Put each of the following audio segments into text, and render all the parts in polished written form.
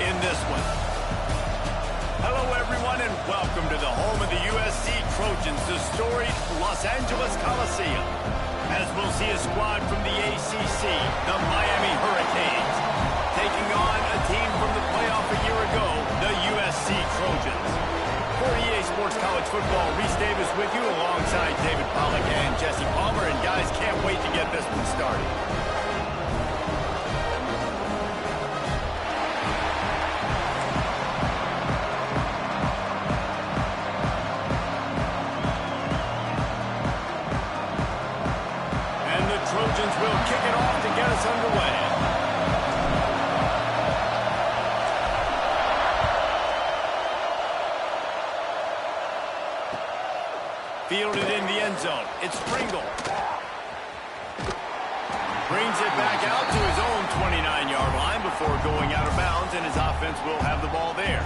in this one. Hello, everyone, and welcome to the home of the USC Trojans, the storied Los Angeles Coliseum. As we'll see a squad from the ACC, the Miami Hurricanes, taking on a team from the playoff a year ago, the USC Trojans. For EA Sports College Football, Reese Davis with you alongside David Pollack and Jesse Palmer, and guys, can't wait to get this one started. Trojans will kick it off to get us underway. Fielded in the end zone. It's Pringle. Brings it back out to his own 29-yard line before going out of bounds, and his offense will have the ball there.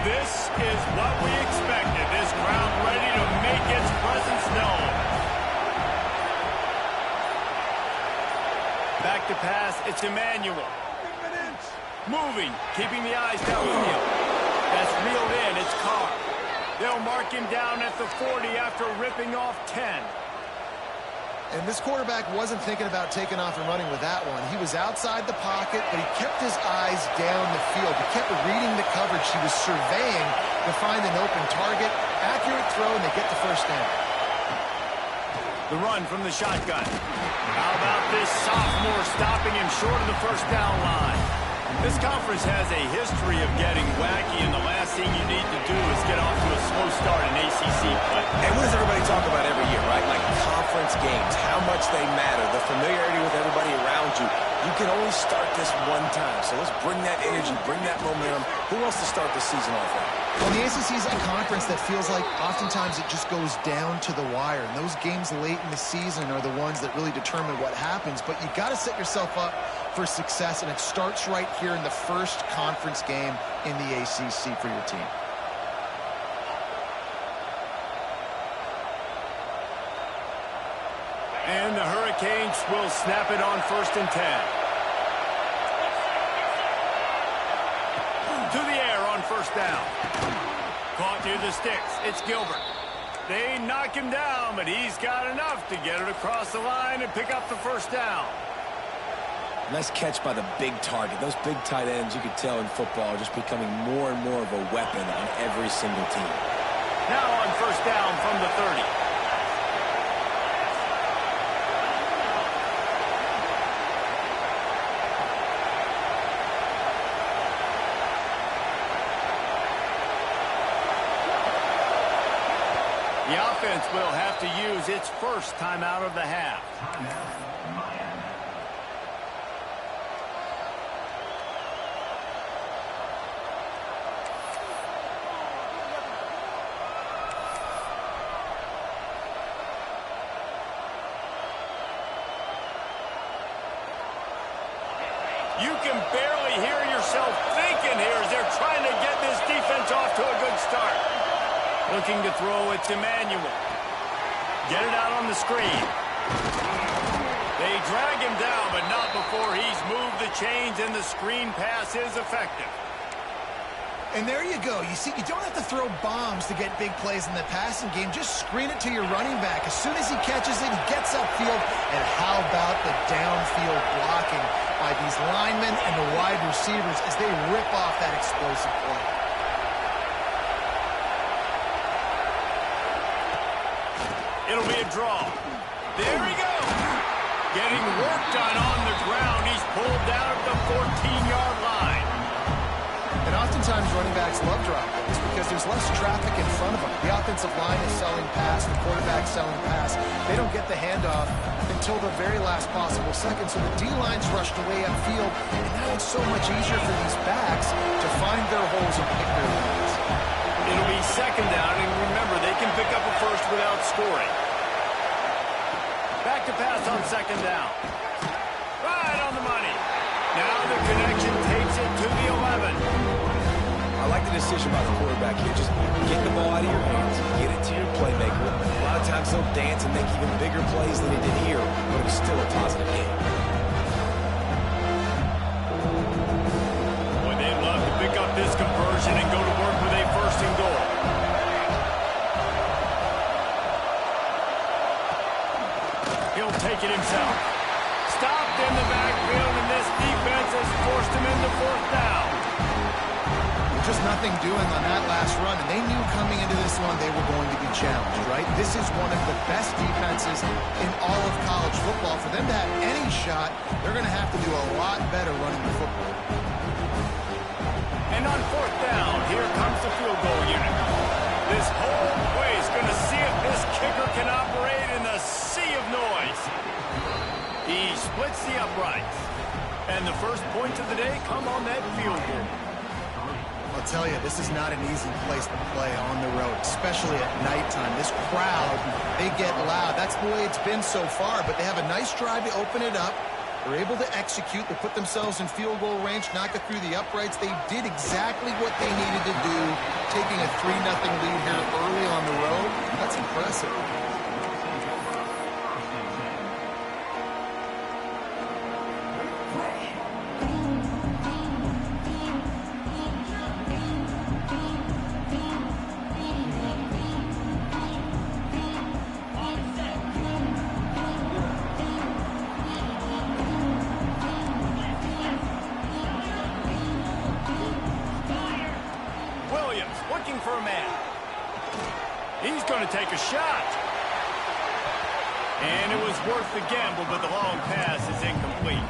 This is what we expected. This crowd ready to make its presence known. Back to pass, it's Emmanuel. Moving, keeping the eyes downfield. That's reeled in, it's Carr. They'll mark him down at the 40 after ripping off 10. And this quarterback wasn't thinking about taking off and running with that one. He was outside the pocket, but he kept his eyes down the field. He kept reading the coverage. He was surveying to find an open target. Accurate throw, and they get the first down. The run from the shotgun. How about this sophomore stopping him short of the first down line? This conference has a history of getting wacky, and the last thing you need to do is get off to a slow start in ACC play. And what does everybody talk about every year, right? Like conference games, how much they matter, the familiarity with everybody around you. You can only start this one time, so let's bring that energy, bring that momentum. Who wants to start the season off with? Well, the ACC is a conference that feels like oftentimes it just goes down to the wire. And those games late in the season are the ones that really determine what happens. But you got to set yourself up for success, and it starts right here in the first conference game in the ACC for your team. And the Hurricanes will snap it on 1st and 10. To the air on 1st down. Caught near the sticks. It's Gilbert. They knock him down, but he's got enough to get it across the line and pick up the 1st down. Nice catch by the big target. Those big tight ends, you could tell in football, are just becoming more and more of a weapon on every single team. Now on 1st down from the 30. The offense will have to use its first timeout of the half. You can barely hear yourself thinking here as they're trying to get this defense off to a good start. Looking to throw, it's Emmanuel. Get it out on the screen. They drag him down, but not before he's moved the chains, and the screen pass is effective. And there you go. You see, you don't have to throw bombs to get big plays in the passing game. Just screen it to your running back. As soon as he catches it, he gets upfield. And how about the downfield blocking by these linemen and the wide receivers as they rip off that explosive play? It'll be a draw. There he goes. Getting work done on the ground. He's pulled down at the 14-yard line. And oftentimes running backs love drop plays because there's less traffic in front of them. The offensive line is selling pass, the quarterback's selling pass. They don't get the handoff until the very last possible second, so the D-line's rushed away upfield, and now it's so much easier for these backs to find their holes and pick their lanes. It'll be 2nd down, and remember, they can pick up a first without scoring. Back to pass on 2nd down. Right on the money. Now the connection takes it to the 11. I like the decision by the quarterback here. Just get the ball out of your hands, get it to your playmaker. A lot of times they'll dance and make even bigger plays than he did here, but it was still a positive game. Boy, they'd love to pick up this conversion and go to work with a first and goal. He'll take it himself. Stopped in the backfield, and this defense has forced him into fourth down. Just nothing doing on that last run, and they knew coming into this one they were going to be challenged, right? This is one of the best defenses in all of college football. For them to have any shot, they're going to have to do a lot better running the football. And on fourth down, here comes the field goal unit. This whole place is going to see if this kicker can operate in the sea of noise. He splits the uprights. And the first points of the day come on that field goal. I'll tell you, this is not an easy place to play on the road, especially at nighttime. This crowd, they get loud. That's the way it's been so far, but they have a nice drive to open it up. They're able to execute. They put themselves in field goal range, knock it through the uprights. They did exactly what they needed to do, taking a 3-0 lead here early on the road. That's impressive. Looking for a man. He's going to take a shot. And it was worth the gamble, but the long pass is incomplete.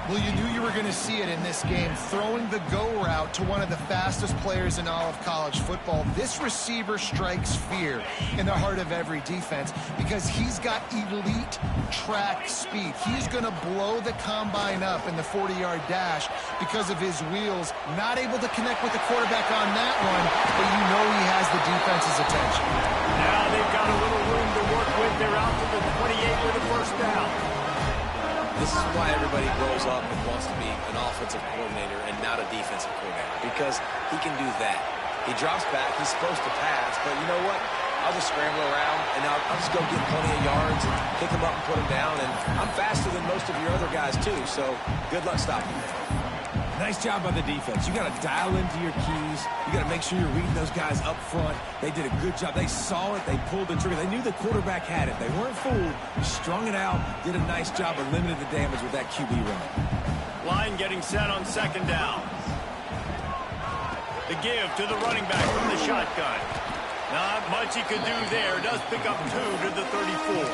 Well, you knew you were going to see it in this game, throwing the go route to one of the fastest players in all of college football. This receiver strikes fear in the heart of every defense because he's got elite track speed. He's going to blow the combine up in the 40-yard dash because of his wheels. Not able to connect with the quarterback on that one, but you know he has the defense's attention. Now they've got a little room to work with. They're out to the 28 with a first down. This is why everybody grows up and wants to be an offensive coordinator and not a defensive coordinator, because he can do that. He drops back. He's supposed to pass, but you know what? I'll just scramble around, and I'll just go get plenty of yards and pick him up and put him down, and I'm faster than most of your other guys, too, so good luck stopping me. Nice job by the defense. You got to dial into your keys. You got to make sure you're reading those guys up front. They did a good job. They saw it. They pulled the trigger. They knew the quarterback had it. They weren't fooled. Strung it out. Did a nice job of limiting the damage with that QB run. Line getting set on second down. The give to the running back from the shotgun. Not much he could do there. Does pick up 2 to the 34.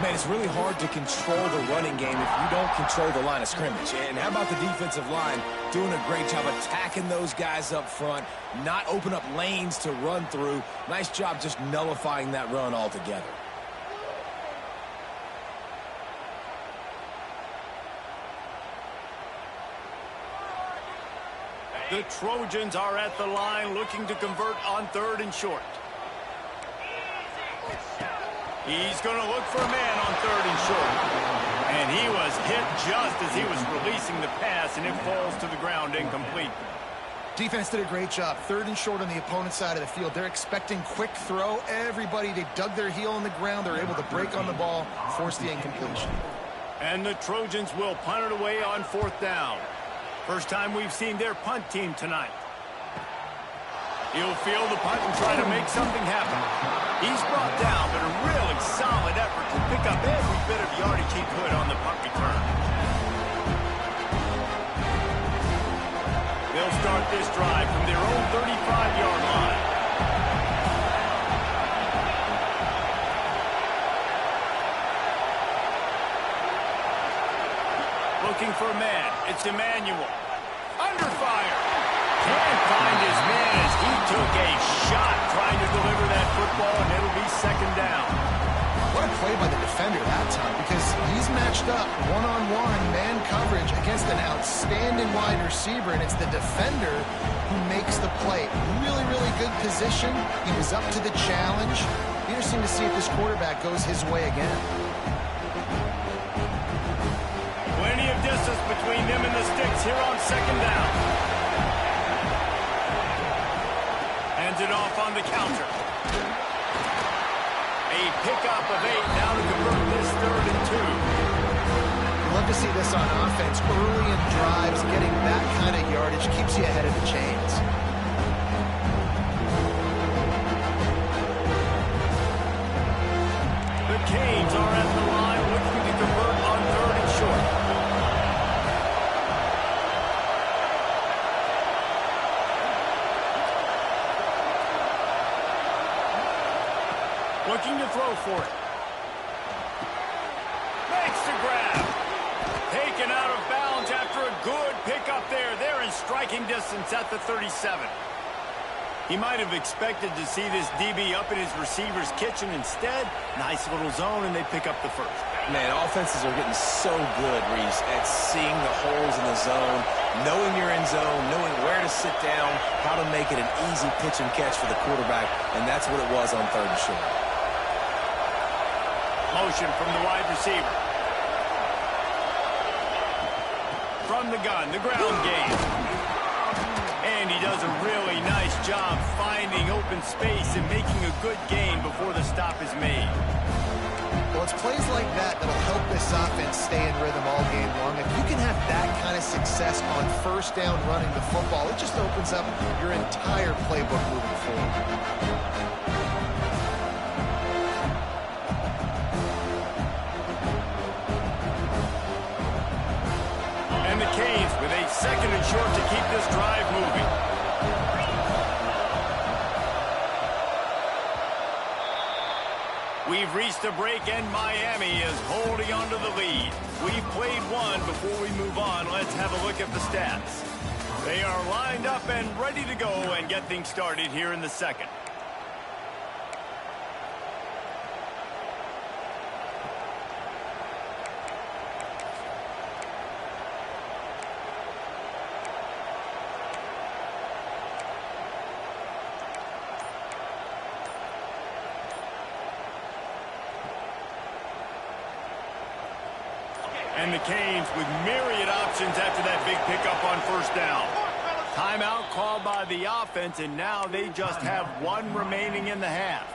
Man, it's really hard to control the running game if you don't control the line of scrimmage. And how about the defensive line doing a great job attacking those guys up front, not open up lanes to run through. Nice job just nullifying that run altogether. The Trojans are at the line looking to convert on 3rd and short. He's going to look for a man on 3rd and short. And he was hit just as he was releasing the pass, and it falls to the ground incomplete. Defense did a great job. 3rd and short on the opponent's side of the field. They're expecting quick throw. Everybody, they dug their heel in the ground. They're able to break on the ball, force the incompletion. And the Trojans will punt it away on 4th down. First time we've seen their punt team tonight. He'll field the punt and try to make something happen. He's brought down, but a really solid effort to pick up every bit of yardage he could on the punt return. They'll start this drive from their own 35-yard line. Looking for a man. It's Emmanuel. Under fire. Can't find his man as he took a shot trying to deliver that football, and it'll be 2nd down. What a play by the defender that time, because he's matched up one-on-one man coverage against an outstanding wide receiver, and it's the defender who makes the play. Really, really good position. He was up to the challenge. Interesting to see if this quarterback goes his way again. Plenty of distance between them and the sticks here on 2nd down. Hands it off on the counter. A pickup of 8 now to convert this 3rd and 2. You love to see this on offense. Early in drives, getting that kind of yardage keeps you ahead of the chains. The Canes are at the line looking to convert on 3rd and short. Looking to throw for it. Makes the grab. Taken out of bounds after a good pickup there. They're in striking distance at the 37. He might have expected to see this DB up in his receiver's kitchen. Instead, nice little zone, and they pick up the 1st. Man, offenses are getting so good, Reese, at seeing the holes in the zone, knowing you're in zone, knowing where to sit down, how to make it an easy pitch and catch for the quarterback, and that's what it was on 3rd and short. Motion from the wide receiver. From the gun, the ground game. And he does a really nice job finding open space and making a good gain before the stop is made. Well, it's plays like that that'll help this offense stay in rhythm all game long. If you can have that kind of success on 1st down running the football, it just opens up your entire playbook moving forward. And the Canes with a 2nd and short to keep this drive moving. We've reached a break, and Miami is holding on to the lead. We've played one. Before we move on, let's have a look at the stats. They are lined up and ready to go and get things started here in the 2nd. And the Canes with myriad options after that big pickup on 1st down. Timeout called by the offense, and now they just have 1 remaining in the half.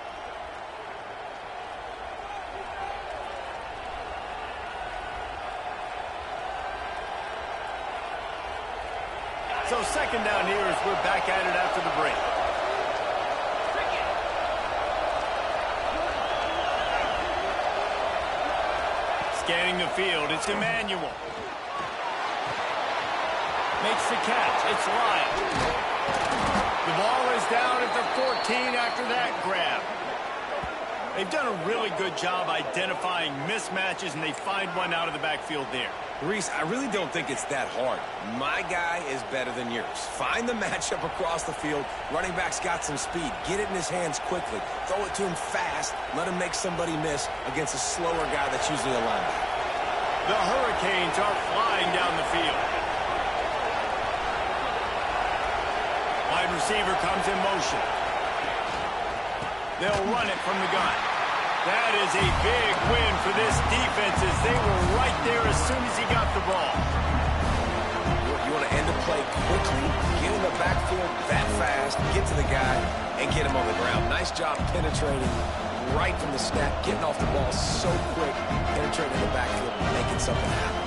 So 2nd down here as we're back at it after the break. Scanning the field, it's Emmanuel. Makes the catch, it's Lyle. The ball is down at the 14 after that grab. They've done a really good job identifying mismatches, and they find one out of the backfield there. Reese, I really don't think it's that hard. My guy is better than yours. Find the matchup across the field. Running back's got some speed. Get it in his hands quickly. Throw it to him fast. Let him make somebody miss against a slower guy that's usually a linebacker. The Hurricanes are flying down the field. Wide receiver comes in motion. They'll run it from the gun. That is a big win for this defense as they were right there as soon as he got the ball. You want to end the play quickly, get in the backfield that fast, get to the guy, and get him on the ground. Nice job penetrating right from the snap, getting off the ball so quick, penetrating the backfield, making something happen.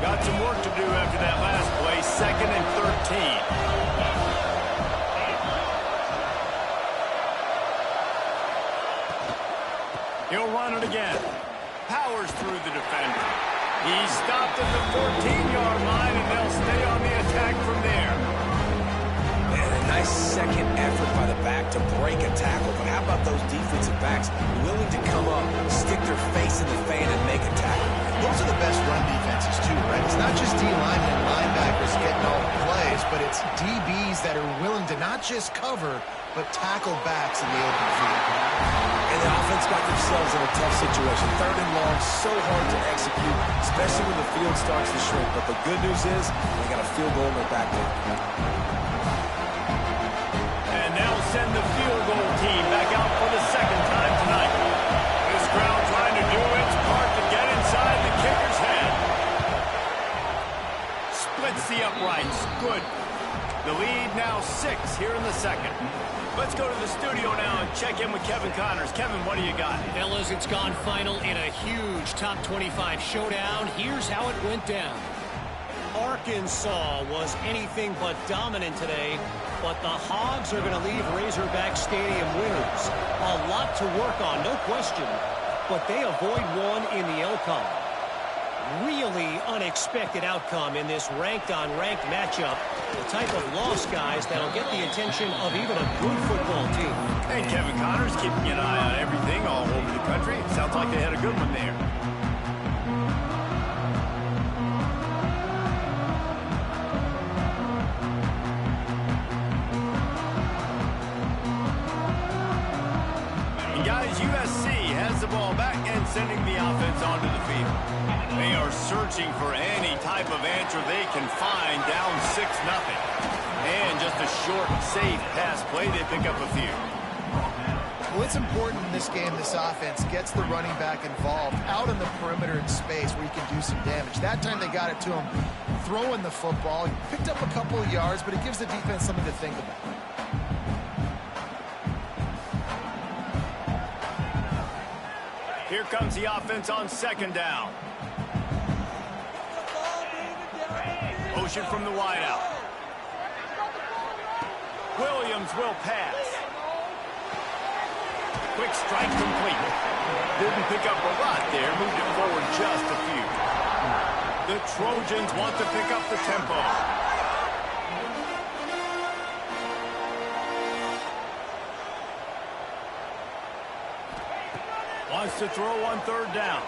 Got some work to do after that last play, 2nd and 13. He'll run it again. Powers through the defender. He stopped at the 14-yard line, and they'll stay on the attack from there. And a nice second effort by the back to break a tackle. But how about those defensive backs willing to come up, stick their face in the fan, and make a tackle? Those are the best run defenses, too, right? It's not just D-linemen and linebackers getting all the plays, but it's DBs that are willing to not just cover, but tackle backs in the open field. And the offense got themselves in a tough situation. 3rd and long, so hard to execute, especially when the field starts to shrink. But the good news is they got a field goal in their back door. And now send the field goal team back out for the 2nd time tonight. This crowd trying to do its part to get inside the kicker's head. Splits hits the uprights. Good. The lead now 6 here in the second. Let's go to the studio now and check in with Kevin Connors. Kevin, what do you got? Fellas, it's gone final in a huge top 25 showdown. Here's how it went down. Arkansas was anything but dominant today, but the Hogs are going to leave Razorback Stadium winners. A lot to work on, no question, but they avoid one in the Elcon. Really unexpected outcome in this ranked-on-ranked matchup. The type of loss, guys, that'll get the attention of even a good football team. And Kevin Connors keeping an eye on everything all over the country. Sounds like they had a good one there. And guys, USC has the ball back and sending the offense onto the field. They are searching for any type of answer they can find, down 6-0. And just a short, safe pass play, they pick up a few. Well, it's important in this game, this offense gets the running back involved out in the perimeter in space where he can do some damage. That time they got it to him throwing the football. He picked up a couple of yards, but it gives the defense something to think about. Here comes the offense on second down. Motion from the wideout. Williams will pass. Quick strike complete. Didn't pick up a lot there. Moved it forward just a few. The Trojans want to pick up the tempo. Wants to throw on third down.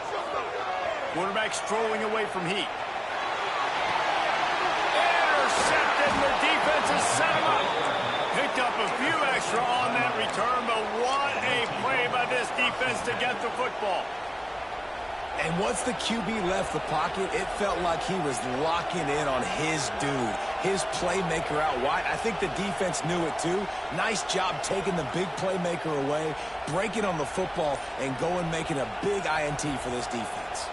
Quarterback strolling away from heat. Intercepted. The defense has set him up. Picked up a few extra on that return, but what a play by this defense to get the football. And once the QB left the pocket, it felt like he was locking in on his dude, his playmaker out wide. I think the defense knew it too. Nice job taking the big playmaker away, breaking on the football, and going making a big INT for this defense.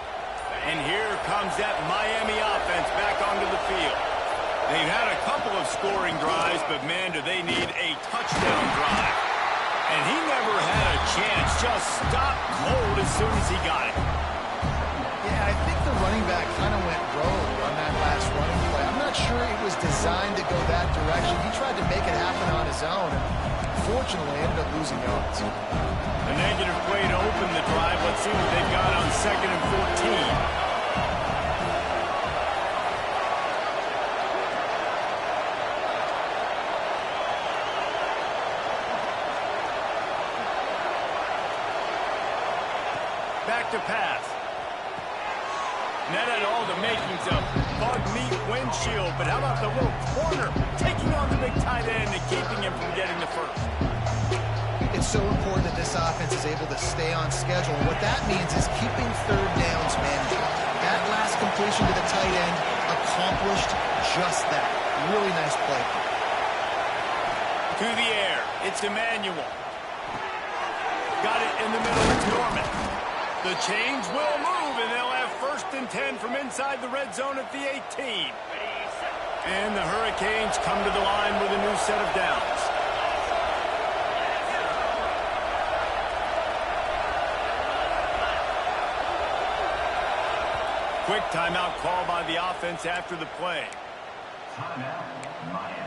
And here comes that Miami offense back onto the field. They've had a couple of scoring drives, but man, do they need a touchdown drive. And he never had a chance, just stopped cold as soon as he got it. Yeah, I think the running back kind of went rogue on that last running play. I'm not sure it was designed to go that direction. He tried to make it happen on his own, and fortunately ended up losing yards. A negative play to open the drive. Let's see what they've got on 2nd and 14. Back to pass. That had all the makings of bug meat windshield, but how about the little corner taking on the big tight end and keeping him from getting the first? It's so important that this offense is able to stay on schedule. And what that means is keeping third downs manageable. That last completion to the tight end accomplished just that. Really nice play. To the air. It's Emmanuel. Got it in the middle. It's Norman. The chains will move, and they'll have 1st and 10 from inside the red zone at the 18. And the Hurricanes come to the line with a new set of downs. Quick timeout call by the offense after the play. Timeout, Miami.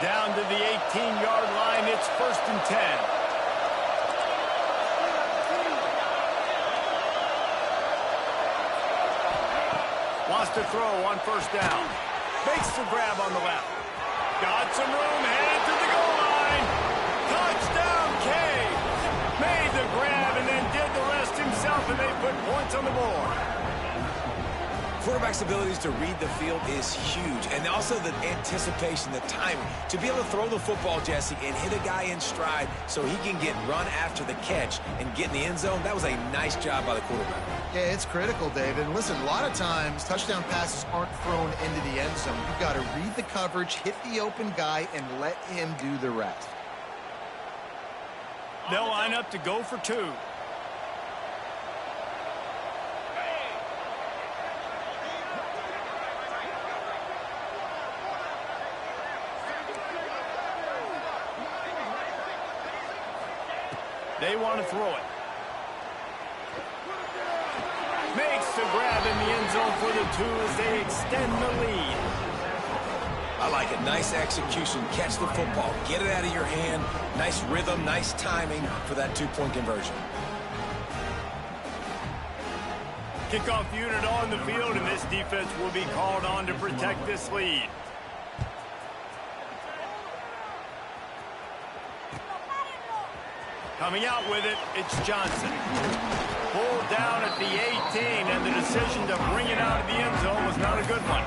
Down to the 18-yard line, it's 1st and 10. Wants to throw on 1st down. Makes the grab on the left. Got some room, headed to the goal line. Touchdown, K. Made the grab and then did the rest himself, and they put points on the board. Quarterback's abilities to read the field is huge, and also the anticipation, the timing. To be able to throw the football, Jesse, and hit a guy in stride so he can get run after the catch and get in the end zone, that was a nice job by the quarterback. Yeah, it's critical, David. And listen, a lot of times touchdown passes aren't thrown into the end zone. You've got to read the coverage, hit the open guy, and let him do the rest. They'll line up to go for two. They want to throw it. Makes the grab in the end zone for the two as they extend the lead. I like it. Nice execution. Catch the football. Get it out of your hand. Nice rhythm, nice timing for that two-point conversion. Kickoff unit on the field, and this defense will be called on to protect this lead. Coming out with it, it's Johnson. Pulled down at the 18, and the decision to bring it out of the end zone was not a good one.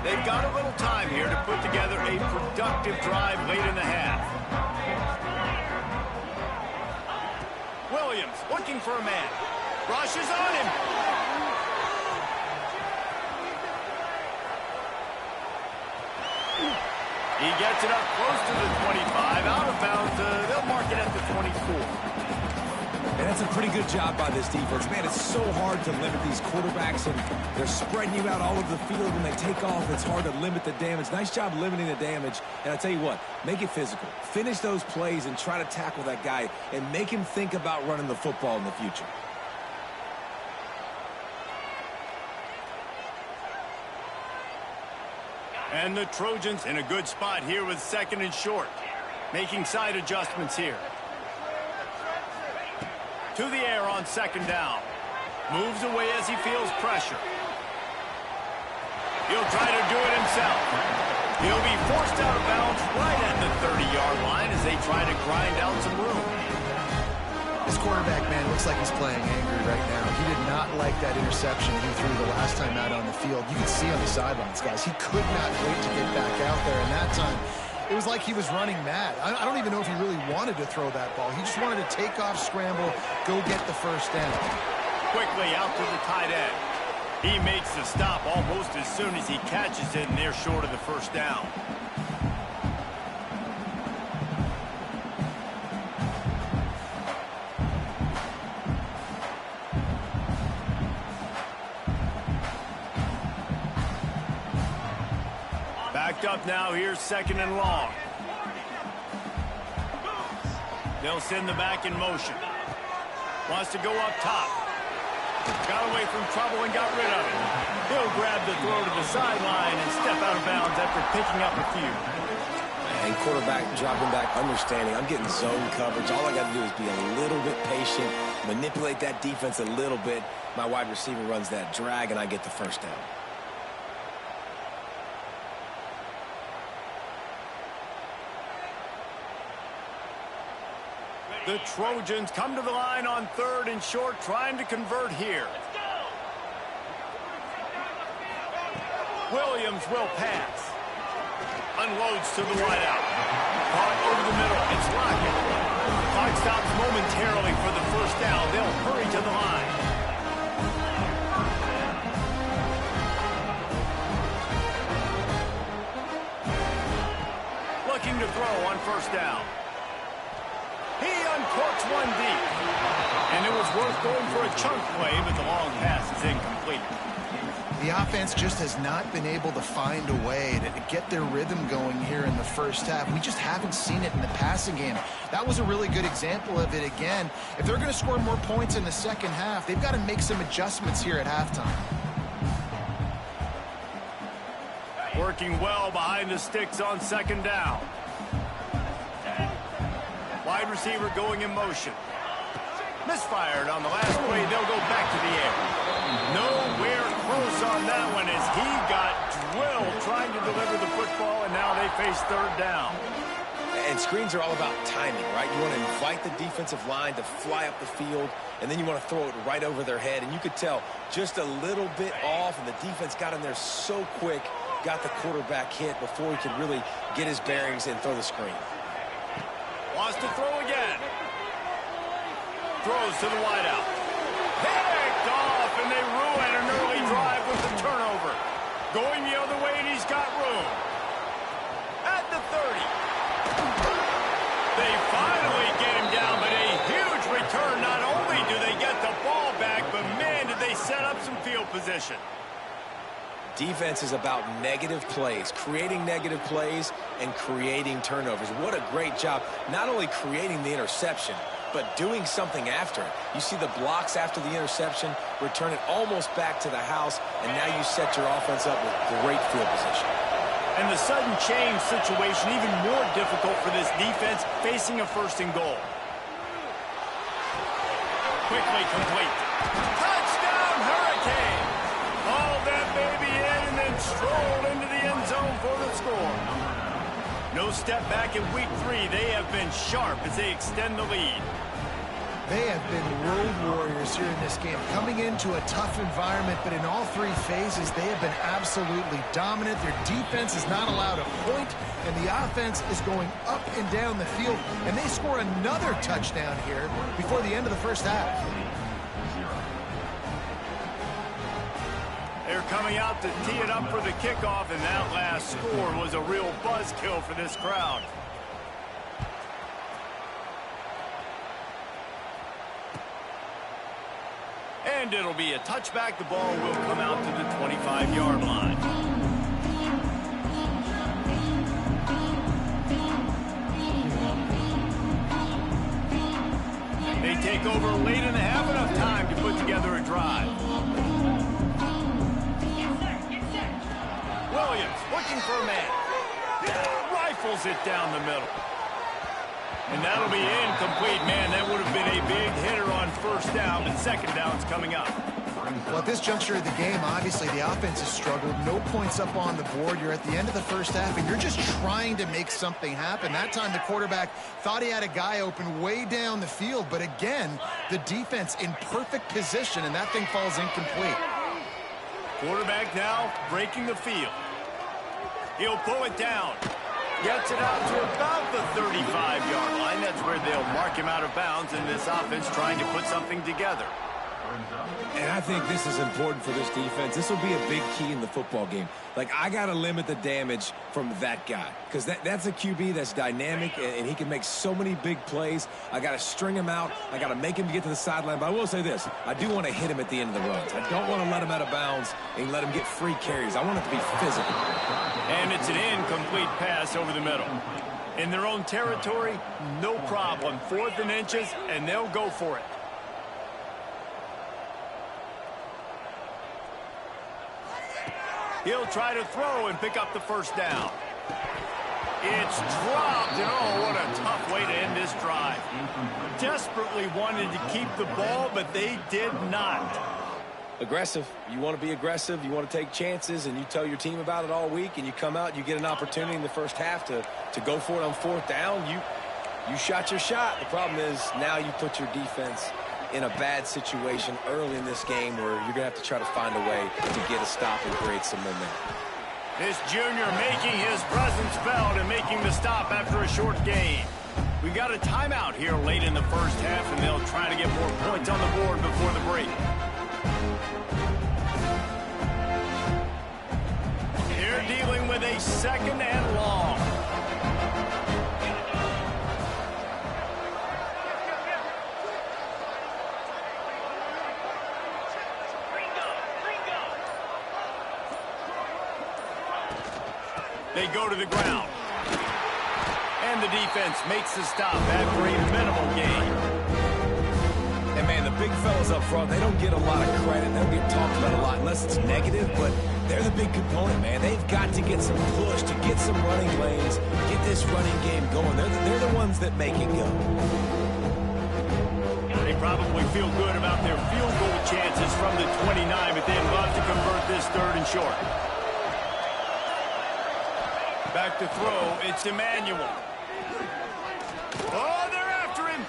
They've got a little time here to put together a productive drive late in the half. Williams looking for a man. Rushes on him. He gets it up close to the 25. Out of bounds. They'll mark it at the 24. And that's a pretty good job by this defense. Man, it's so hard to limit these quarterbacks, and they're spreading you out all over the field. When they take off, it's hard to limit the damage. Nice job limiting the damage. And I tell you what, make it physical. Finish those plays and try to tackle that guy and make him think about running the football in the future. And the Trojans in a good spot here with second and short. Making side adjustments here. To the air on second down. Moves away as he feels pressure. He'll try to do it himself. He'll be forced out of bounds right at the 30-yard line as they try to grind out some room. This quarterback, man, looks like he's playing angry right now. He did not like that interception he threw the last time out on the field. You can see on the sidelines, guys, he could not wait to get back out there. And that time, it was like he was running mad. I don't even know if he really wanted to throw that ball. He just wanted to take off, scramble, go get the first down. Quickly out to the tight end. He makes the stop almost as soon as he catches it, and they're short of the first down. Backed up now, here's second and long. They'll send the back in motion. Wants to go up top. Got away from trouble and got rid of it. He'll grab the throw to the sideline and step out of bounds after picking up a few. And quarterback dropping back, understanding I'm getting zone coverage. All I got to do is be a little bit patient, manipulate that defense a little bit. My wide receiver runs that drag, and I get the first down. The Trojans come to the line on third and short, trying to convert here. Williams will pass. Unloads to the wideout. Caught over the middle. It's Lockett. Clock stops momentarily for the first down. They'll hurry to the line. Looking to throw on first down. He uncorks one deep. And it was worth going for a chunk play, but the long pass is incomplete. The offense just has not been able to find a way to get their rhythm going here in the first half. We just haven't seen it in the passing game. That was a really good example of it again. If they're going to score more points in the second half, they've got to make some adjustments here at halftime. Working well behind the sticks on second down. Wide receiver going in motion. Misfired on the last play. They'll go back to the air. Nowhere close on that one as he got drilled trying to deliver the football, and now they face third down. And screens are all about timing, right? You want to invite the defensive line to fly up the field, and then you want to throw it right over their head. And you could tell just a little bit off, and the defense got in there so quick, got the quarterback hit before he could really get his bearings and throw the screen. Wants to throw again. Throws to the wideout. Picked off, and they ruin an early drive with the turnover. Going the other way, and he's got room. At the 30. They finally get him down, but a huge return. Not only do they get the ball back, but man, did they set up some field position. Defense is about negative plays, creating negative plays and creating turnovers. What a great job, not only creating the interception, but doing something after it. You see the blocks after the interception, return it almost back to the house, and now you set your offense up with great field position. And the sudden change situation even more difficult for this defense facing a 1st and goal. Quickly complete. Touchdown, Hurricane! Hauled that baby in and then strolled into the end zone for the score. No step back in week 3. They have been sharp as they extend the lead. They have been road warriors here in this game, coming into a tough environment, but in all 3 phases, they have been absolutely dominant. Their defense is not allowed a point, and the offense is going up and down the field, and they score another touchdown here before the end of the first half. They're coming out to tee it up for the kickoff, and that last score was a real buzzkill for this crowd. And it'll be a touchback. The ball will come out to the 25-yard line. They take over late and have enough time to put together a drive. Williams looking for a man. Rifles it down the middle. And that'll be incomplete. Man, that would have been a big hitter on 1st down, but 2nd down's coming up. Well, at this juncture of the game, obviously the offense has struggled. No points up on the board. You're at the end of the first half, and you're just trying to make something happen. That time the quarterback thought he had a guy open way down the field, but again, the defense in perfect position, and that thing falls incomplete. Quarterback now breaking the field. He'll pull it down. Gets it out to about the 35-yard line. That's where they'll mark him out of bounds, and this offense trying to put something together. And I think this is important for this defense. This will be a big key in the football game. Like, I got to limit the damage from that guy because that's a QB that's dynamic, and he can make so many big plays. I got to string him out. I got to make him get to the sideline. But I will say this. I do want to hit him at the end of the runs. I don't want to let him out of bounds and let him get free carries. I want it to be physical. And it's an incomplete pass over the middle. In their own territory, no problem. 4th and inches, and they'll go for it. He'll try to throw and pick up the 1st down. It's dropped, and oh, what a tough way to end this drive. Desperately wanted to keep the ball, but they did not. Aggressive. You want to be aggressive. You want to take chances, and you tell your team about it all week, and you come out, you get an opportunity in the first half to go for it on 4th down. You shot your shot. The problem is now you put your defense in a bad situation early in this game where you're going to have to try to find a way to get a stop and create some momentum. This junior making his presence felt and making the stop after a short gain. We got a timeout here late in the first half, and they'll try to get more points on the board before the break. They're dealing with a 2nd and long. They go to the ground. And the defense makes the stop after a minimal gain. And, man, the big fellas up front, they don't get a lot of credit. They don't get talked about a lot unless it's negative, but they're the big component, man. They've got to get some push, to get some running lanes, get this running game going. They're the ones that make it go. They probably feel good about their field goal chances from the 29, but they'd love to convert this 3rd and short. Back to throw, it's Emmanuel. Oh, they're after him.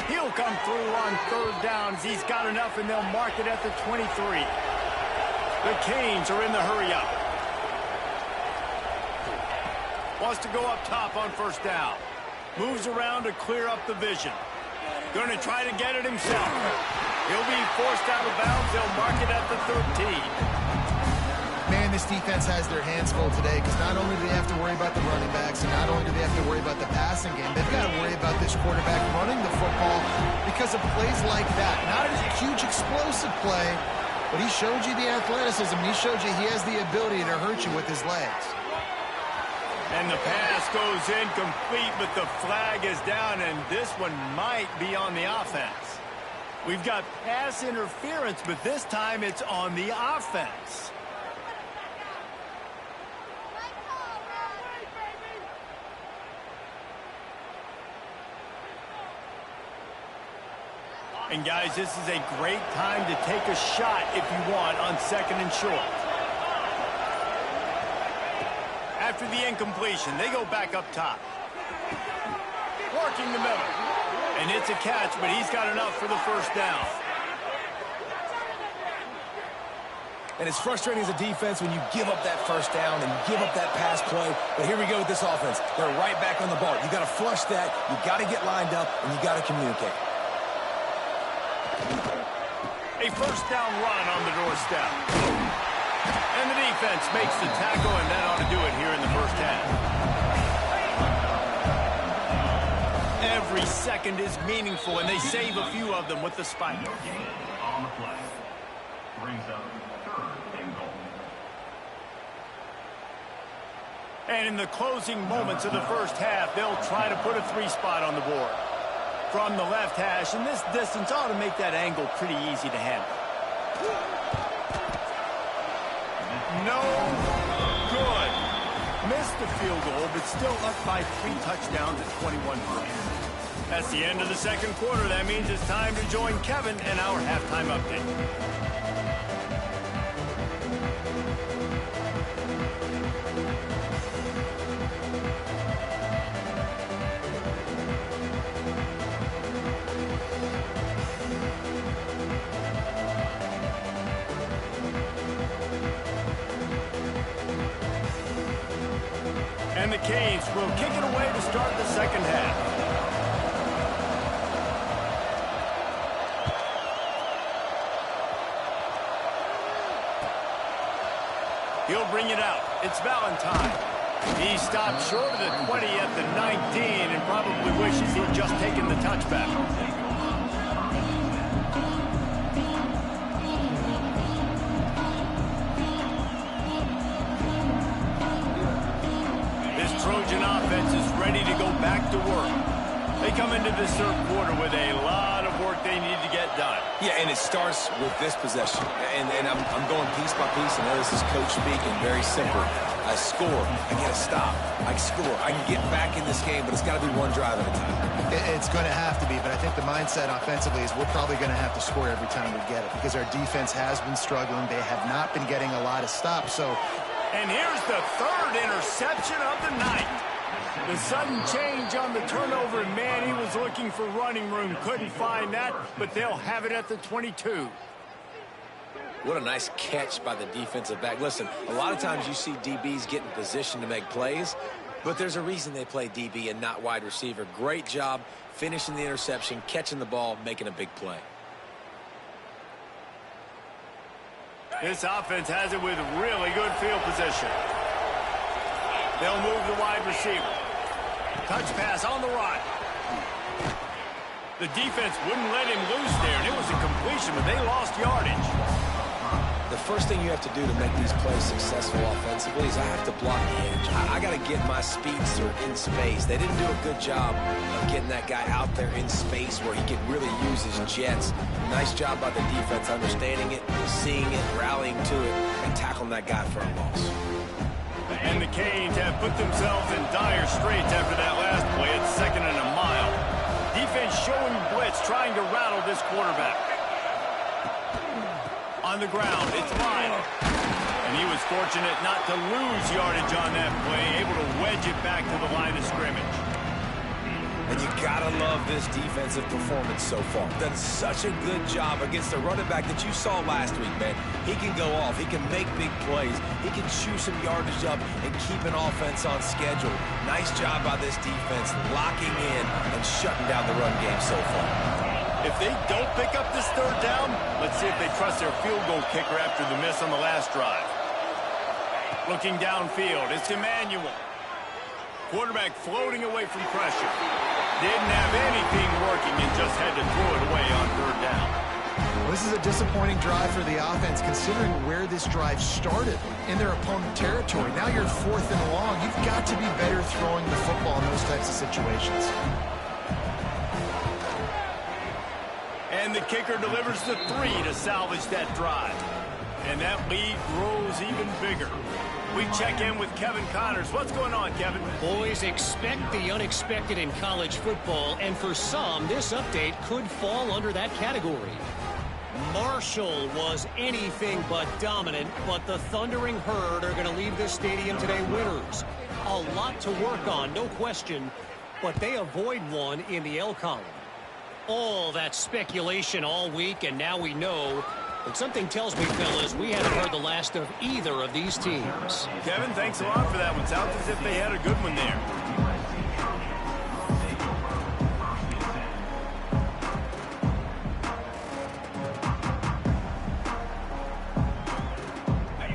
He'll come through on 3rd downs. He's got enough, and they'll mark it at the 23. The Canes are in the hurry-up. Wants to go up top on 1st down. Moves around to clear up the vision. Going to try to get it himself. He'll be forced out of bounds. They'll mark it at the 13. Man, this defense has their hands full today because not only do they have to worry about the running backs and not only do they have to worry about the passing game, they've got to worry about this quarterback running the football because of plays like that. Not a huge explosive play, but he showed you the athleticism. He showed you he has the ability to hurt you with his legs. And the pass goes incomplete, but the flag is down, and this one might be on the offense. We've got pass interference, but this time it's on the offense. And, guys, this is a great time to take a shot if you want on 2nd and short. After the incompletion, they go back up top. Working the middle. And it's a catch, but he's got enough for the first down. And it's frustrating as a defense when you give up that first down and give up that pass play. But here we go with this offense. They're right back on the ball. You got to flush that. You got to get lined up, and you got to communicate. A first down run on the doorstep. And the defense makes the tackle, and that ought to do it here in the first half. Every second is meaningful, and they save a few of them with the spike. On the play. Brings up 3rd and goal. And in the closing moments of the first half, they'll try to put a 3-spot on the board. From the left hash, and this distance ought to make that angle pretty easy to handle. No good. Missed the field goal, but still up by 3 touchdowns at 21 points. That's the end of the second quarter. That means it's time to join Kevin and our halftime update. And the Canes will kick it away to start the second half. He'll bring it out. It's Valentine. He stopped short of the 20 at the 19 and probably wishes he'd just taken the touchback. Trojan offense is ready to go back to work. They come into this third quarter with a lot of work they need to get done. Yeah, and it starts with this possession. And I'm going piece by piece. I know this is coach speaking, very simple. I score. I get a stop. I score. I can get back in this game, but it's got to be one drive at a time. It's going to have to be, but I think the mindset offensively is we're probably going to have to score every time we get it because our defense has been struggling. They have not been getting a lot of stops, so... And here's the 3rd interception of the night. The sudden change on the turnover, and man, he was looking for running room. Couldn't find that, but they'll have it at the 22. What a nice catch by the defensive back. Listen, a lot of times you see DBs get in position to make plays, but there's a reason they play DB and not wide receiver. Great job finishing the interception, catching the ball, making a big play. This offense has it with really good field position. They'll move the wide receiver. Touch pass on the right. The defense wouldn't let him loose there, and it was a completion, but they lost yardage. The first thing you have to do to make these plays successful offensively is I have to block the edge. I got to get my speedster in space. They didn't do a good job of getting that guy out there in space where he could really use his jets. Nice job by the defense understanding it, seeing it, rallying to it, and tackling that guy for a loss. And the Canes have put themselves in dire straits after that last play. It's 2nd and a mile. Defense showing blitz, trying to rattle this quarterback. On the ground, it's Lyle. And he was fortunate not to lose yardage on that play, able to wedge it back to the line of scrimmage. And you gotta love this defensive performance so far. Done such a good job against the running back that you saw last week, man. He can go off. He can make big plays. He can chew some yardage up and keep an offense on schedule. Nice job by this defense locking in and shutting down the run game so far. If they don't pick up this third down, let's see if they trust their field goal kicker after the miss on the last drive. Looking downfield, it's Emmanuel. Quarterback floating away from pressure. Didn't have anything working and just had to throw it away on third down. Well, this is a disappointing drive for the offense, considering where this drive started in their opponent territory. Now you're 4th and long. You've got to be better throwing the football in those types of situations. And the kicker delivers the 3 to salvage that drive. And that lead grows even bigger. We check in with Kevin Connors. What's going on, Kevin? Boys, expect the unexpected in college football, and for some, this update could fall under that category. Marshall was anything but dominant, but the Thundering Herd are going to leave this stadium today winners. A lot to work on, no question, but they avoid one in the L column. All that speculation all week, and now we know. But something tells me, fellas, we haven't heard the last of either of these teams. Kevin, thanks a lot for that one. Sounds as if they had a good one there.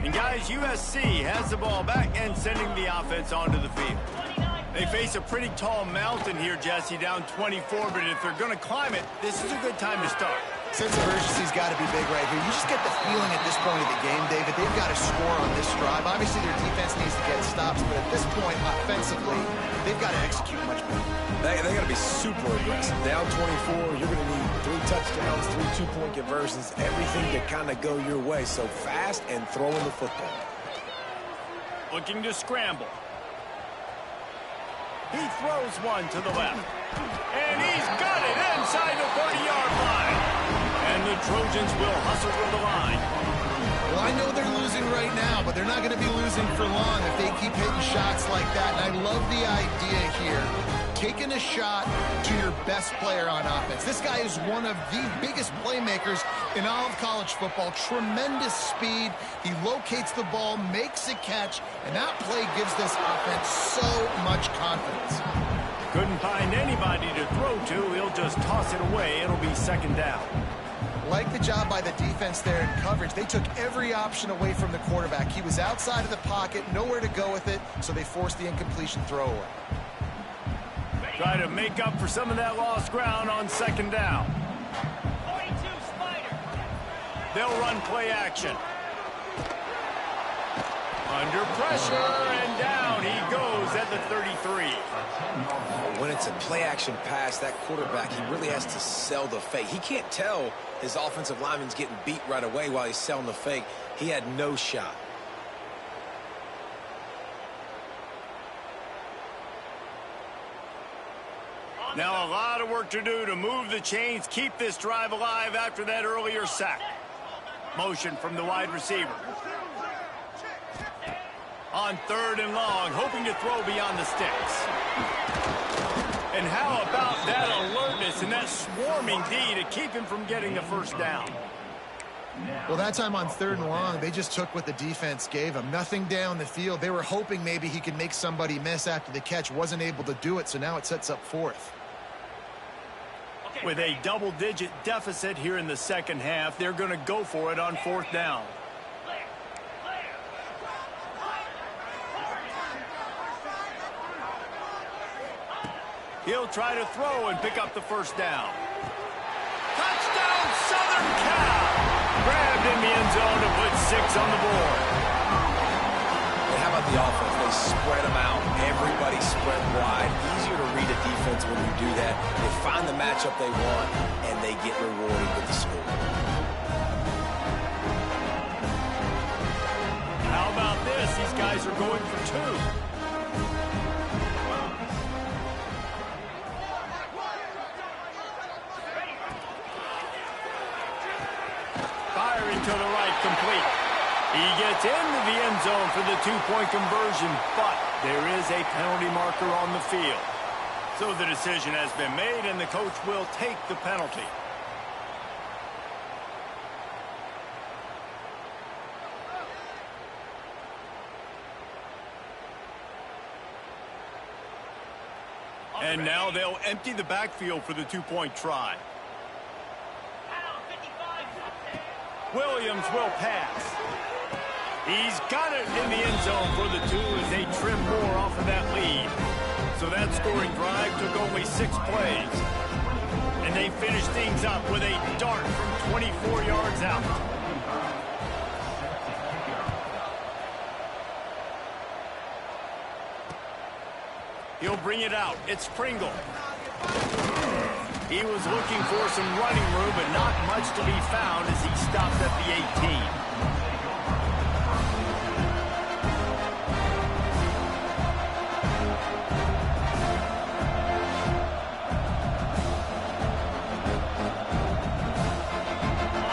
And guys, USC has the ball back and sending the offense onto the field. They face a pretty tall mountain here, Jesse, down 24, but if they're going to climb it, this is a good time to start. Sense of urgency's got to be big right here. You just get the feeling at this point of the game, David, they've got to score on this drive. Obviously, their defense needs to get stops, but at this point, offensively, they've got to execute much better. They got to be super aggressive. Down 24, you're going to need 3 touchdowns, 3 two-point conversions, everything to kind of go your way. So fast and throwing the football. Looking to scramble. He throws one to the left. And he's got it inside the 40-yard line. And the Trojans will hustle to the line. Well, I know they're losing right now, but they're not going to be losing for long if they keep hitting shots like that. And I love the idea here. Taking a shot to your best player on offense. This guy is one of the biggest playmakers in all of college football. Tremendous speed. He locates the ball, makes a catch, and that play gives this offense so much confidence. Couldn't find anybody to throw to. He'll just toss it away. It'll be second down. Like the job by the defense there in coverage. They took every option away from the quarterback. He was outside of the pocket, nowhere to go with it, so they forced the incompletion throwaway. Try to make up for some of that lost ground on second down. 42 Spider. They'll run play action. Under pressure, and down he goes at the 33. When it's a play-action pass, that quarterback, he really has to sell the fake. He can't tell his offensive lineman's getting beat right away while he's selling the fake. He had no shot. Now a lot of work to do to move the chains, keep this drive alive after that earlier sack. Motion from the wide receiver. On 3rd and long, hoping to throw beyond the sticks. And how about that alertness and that swarming D to keep him from getting the first down? Well, that time on 3rd and long, they just took what the defense gave him. Nothing down the field. They were hoping maybe he could make somebody miss after the catch. Wasn't able to do it, so now it sets up 4th. With a double-digit deficit here in the second half, they're going to go for it on 4th down. He'll try to throw and pick up the first down. Touchdown, Southern Cal! Grabbed in the end zone to put 6 on the board. And how about the offense? They spread them out. Everybody spread wide. Easier to read a defense when you do that. They find the matchup they want, and they get rewarded with the score. How about this? These guys are going for 2. Firing to the right, complete. He gets into the end zone for the 2-point conversion, but there is a penalty marker on the field. So the decision has been made, and the coach will take the penalty. And now they'll empty the backfield for the 2-point try. Williams will pass. He's got it in the end zone for the 2 as they trim more off of that lead. So that scoring drive took only 6 plays. And they finished things up with a dart from 24 yards out. He'll bring it out. It's Pringle. He was looking for some running room, but not much to be found as he stopped at the 18.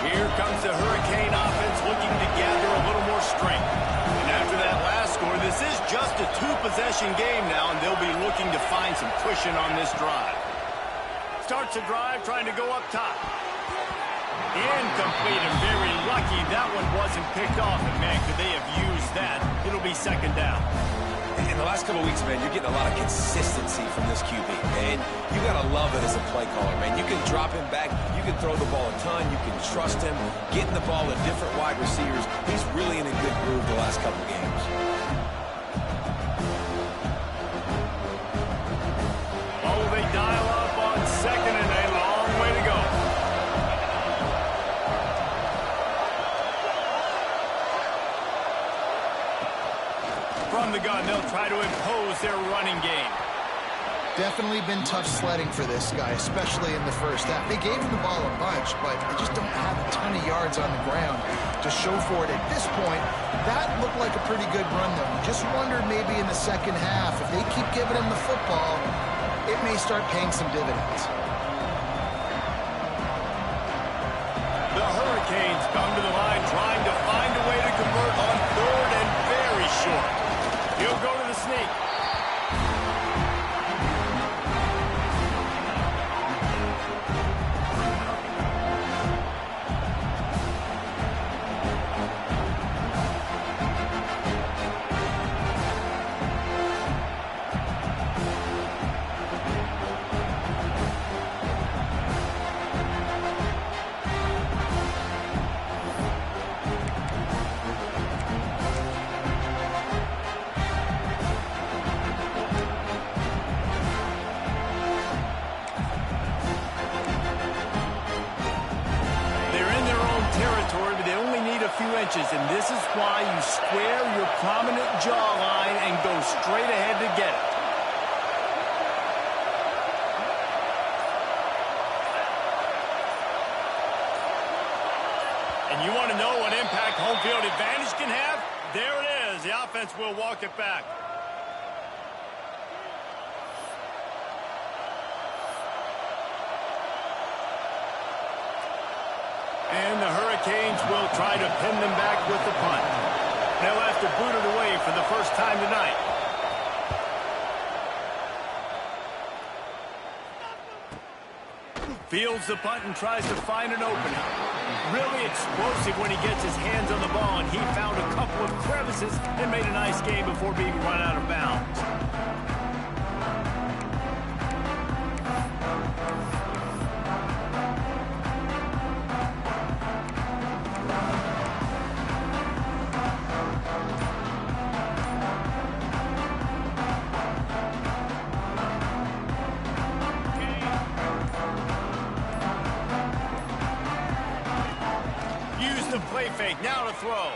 Here comes the Hurricane offense looking to gather a little more strength. And after that last score, this is just a 2-possession game now, and they'll be looking to find some cushion on this drive. Starts a drive trying to go up top. Incomplete, and very lucky that one wasn't picked off. And, man, could they have used that? It'll be second down. In the last couple of weeks, man, you're getting a lot of consistency from this QB. And you got to love it as a play caller, man. You can drop him back. You can throw the ball a ton. You can trust him. Getting the ball to different wide receivers. He's really in a good groove the last couple of games. Oh, they dial up on second and a long way to go. From the gun, they'll try to impose their running game. Definitely been tough sledding for this guy, especially in the first half. They gave him the ball a bunch, but they just don't have a ton of yards on the ground to show for it. At this point, that looked like a pretty good run, though. Just wondered maybe in the second half, if they keep giving him the football, it may start paying some dividends. The Hurricanes come to the line trying to find a way to convert on 3rd and very short. He'll go to the sneak. And this is why you square your prominent jawline and go straight ahead to get it. And you want to know what impact home field advantage can have? There it is. The offense will walk it back. And the Hurricanes will try to pin them back with the punt. They'll have to boot it away for the first time tonight. Fields the punt and tries to find an opening. Really explosive when he gets his hands on the ball, and he found a couple of crevices and made a nice game before being run out of bounds. Play fake, now to throw.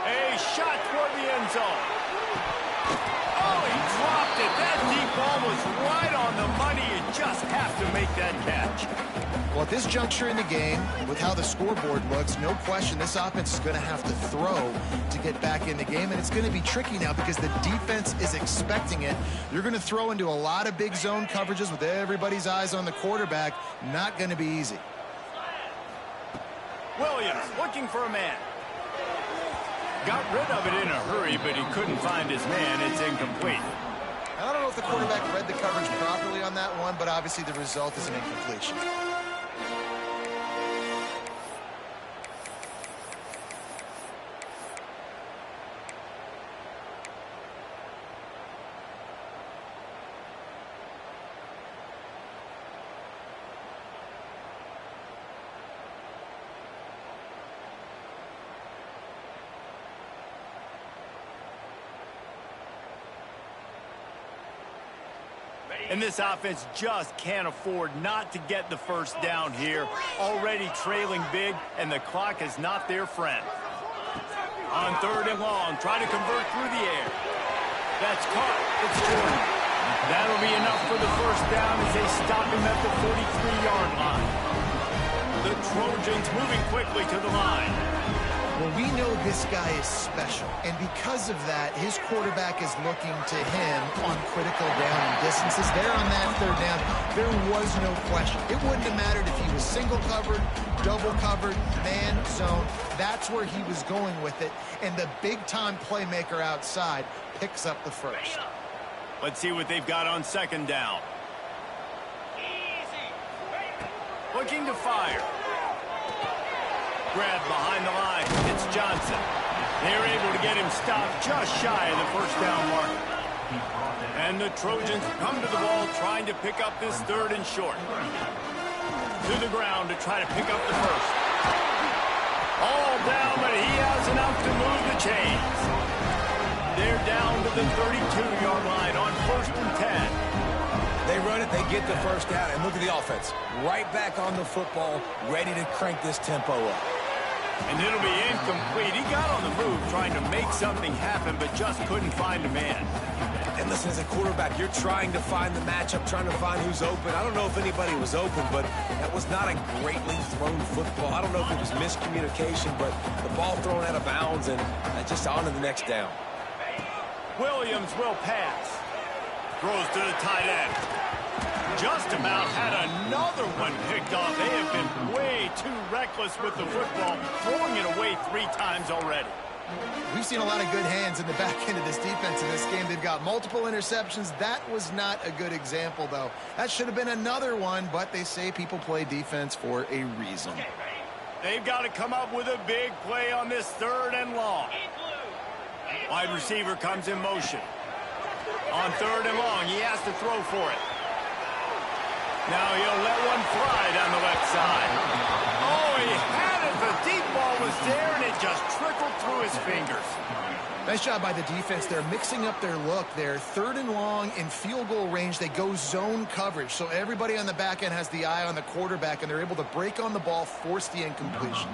A shot toward the end zone. Oh, he dropped it. That deep ball was right on the money. You just have to make that catch. Well, at this juncture in the game, with how the scoreboard looks, no question this offense is going to have to throw to get back in the game, and it's going to be tricky now because the defense is expecting it. You're going to throw into a lot of big zone coverages with everybody's eyes on the quarterback. Not going to be easy. Williams looking for a man. Got rid of it in a hurry, but he couldn't find his man. It's incomplete. I don't know if the quarterback read the coverage properly on that one, but obviously the result is an incompletion. And this offense just can't afford not to get the first down here. Already trailing big, and the clock is not their friend. On 3rd and long, try to convert through the air. That's caught. It's Jordan. That'll be enough for the first down as they stop him at the 43-yard line. The Trojans moving quickly to the line. Well, we know this guy is special, and because of that, his quarterback is looking to him on critical down distances. There on that 3rd down, there was no question. It wouldn't have mattered if he was single covered, double covered, man zone. That's where he was going with it, and the big-time playmaker outside picks up the first. Let's see what they've got on 2nd down. Looking to fire. Grab behind the line. It's Johnson. They're able to get him stopped just shy of the first down mark. And the Trojans come to the ball trying to pick up this 3rd and short. To the ground to try to pick up the first. All down, but he has enough to move the chains. They're down to the 32-yard line on 1st and 10. They run it, they get the first down, and look at the offense. Right back on the football, ready to crank this tempo up. And it'll be incomplete. He got on the move trying to make something happen, but just couldn't find a man. And listen, as a quarterback, you're trying to find the matchup, trying to find who's open. I don't know if anybody was open, but that was not a greatly thrown football. I don't know if it was miscommunication, but the ball thrown out of bounds and just on to the next down. Williams will pass. Throws to the tight end. Just about had another one picked off. They have been way too reckless with the football, throwing it away 3 times already. We've seen a lot of good hands in the back end of this defense in this game. They've got multiple interceptions. That was not a good example, though. That should have been another one, but they say people play defense for a reason. They've got to come up with a big play on this 3rd and long. Wide receiver comes in motion. On 3rd and long, he has to throw for it. Now he'll let one fly down the left side. Oh, he had it. The deep ball was there, and it just trickled through his fingers. Nice job by the defense. They're mixing up their look there. 3rd and long in field goal range. They go zone coverage. So everybody on the back end has the eye on the quarterback, and they're able to break on the ball, force the incompletion.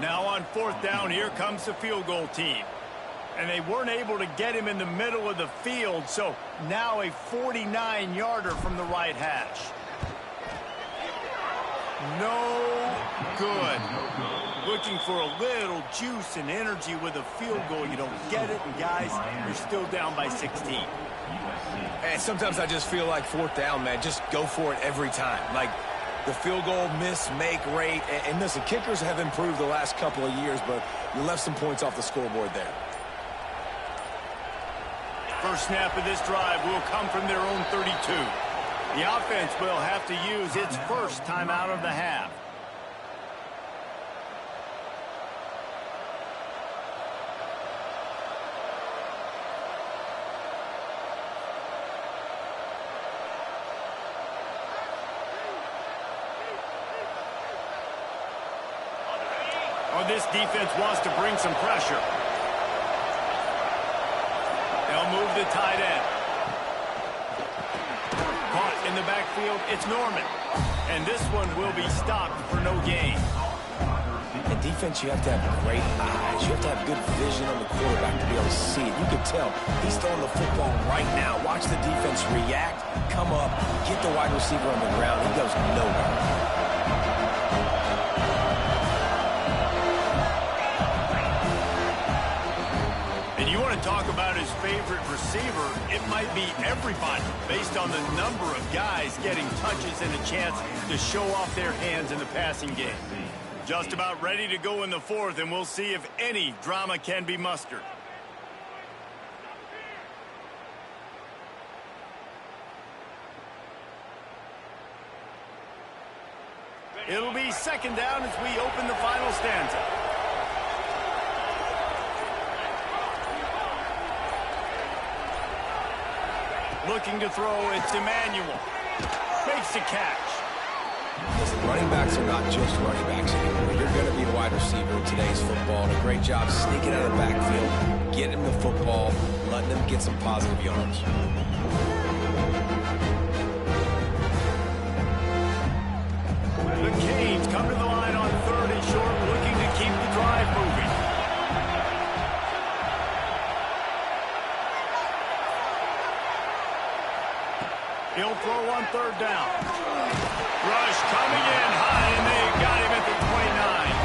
Now on 4th down, here comes the field goal team. And they weren't able to get him in the middle of the field, so now a 49-yarder from the right hash. No good. Looking for a little juice and energy with a field goal. You don't get it, and guys, you're still down by 16. And sometimes I just feel like 4th down, man, just go for it every time. Like the field goal miss-make rate. And listen, kickers have improved the last couple of years, but you left some points off the scoreboard there. First snap of this drive will come from their own 32. The offense will have to use its first timeout of the half. Oh, this defense wants to bring some pressure. They'll move the tight end. Caught in the backfield, it's Norman. And this one will be stopped for no gain. In defense, you have to have great eyes. You have to have good vision on the quarterback to be able to see it. You can tell he's throwing the football right now. Watch the defense react, come up, get the wide receiver on the ground. He goes nowhere. Talk about his favorite receiver, it might be everybody based on the number of guys getting touches and a chance to show off their hands in the passing game. Just about ready to go in the 4th, and we'll see if any drama can be mustered. It'll be 2nd down as we open the final stanza. Looking to throw, it's Emmanuel. Makes the catch. Listen, running backs are not just running backs anymore. You're going to be a wide receiver in today's football. And a great job sneaking out of the backfield, getting him the football, letting him get some positive yards. third down. Rush coming in high, and they got him at the 29.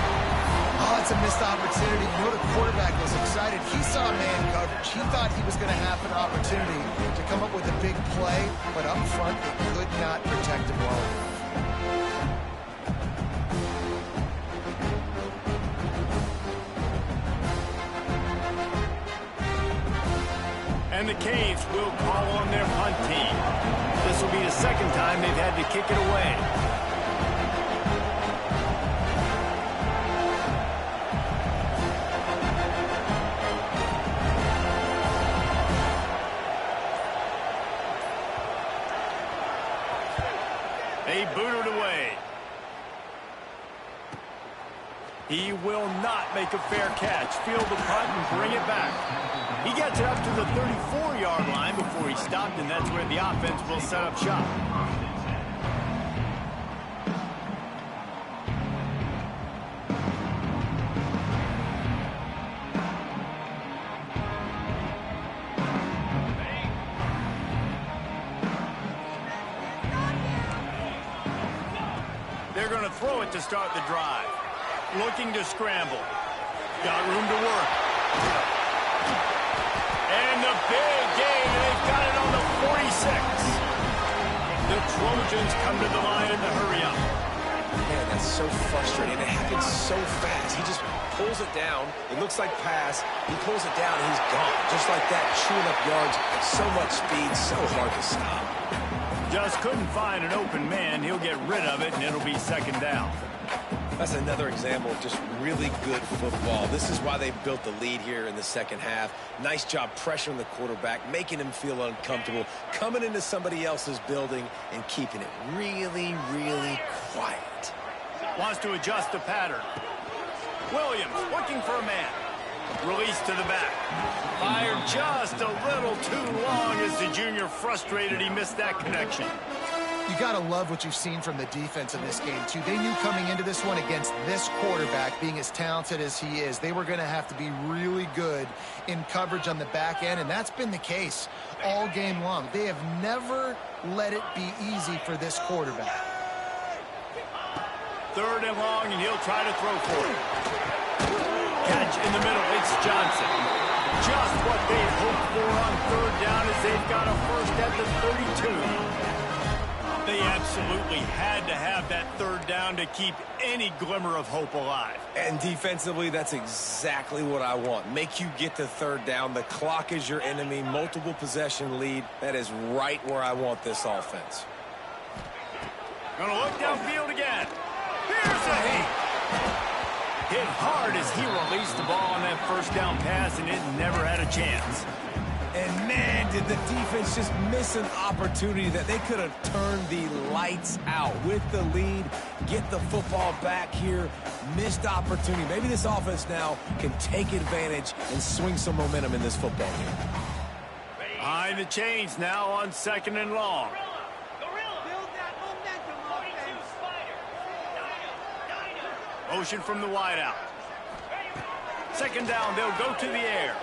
Oh, it's a missed opportunity. You know, the quarterback was excited. He saw man coverage. He thought he was going to have an opportunity to come up with a big play, but up front, they could not protect him well enough. And the Canes will call on their punt team. This will be the second time they've had to kick it away. They boot it away. He will not make a fair catch. Field the punt and bring it back. He gets it up to the 34-yard line before he stopped, and that's where the offense will set up shop. They're going to throw it to start the drive. Looking to scramble. Got room to work. And the big gain, they've got it on the 46. The Trojans come to the line in the hurry up. Man, that's so frustrating. It happens so fast. He just pulls it down. It looks like pass. He pulls it down, and he's gone. Just like that, chewing up yards. So much speed, so hard to stop. Just couldn't find an open man. He'll get rid of it, and it'll be second down. That's another example of just really good football. This is why they built the lead here in the second half. Nice job pressuring the quarterback, making him feel uncomfortable, coming into somebody else's building and keeping it really, really quiet. Wants to adjust the pattern. Williams looking for a man. Release to the back. Fired just a little too long as the junior frustrated he missed that connection. You got to love what you've seen from the defense in this game, too. They knew coming into this one against this quarterback, being as talented as he is, they were going to have to be really good in coverage on the back end, and that's been the case all game long. They have never let it be easy for this quarterback. Third and long, and he'll try to throw for it. Catch in the middle. It's Johnson. Just what they hoped for on third down as they've got a first at the 32. They absolutely had to have that third down to keep any glimmer of hope alive. And defensively, that's exactly what I want. Make you get to third down. The clock is your enemy. Multiple possession lead. That is right where I want this offense. Gonna look downfield again. Here's a hit hard as he released the ball on that first down pass, and it never had a chance. And man, did the defense just miss an opportunity that they could have turned the lights out with the lead, get the football back here. Missed opportunity. Maybe this offense now can take advantage and swing some momentum in this football game. Behind the chains now on second and long. Motion from the wideout. Second down, they'll go to the air.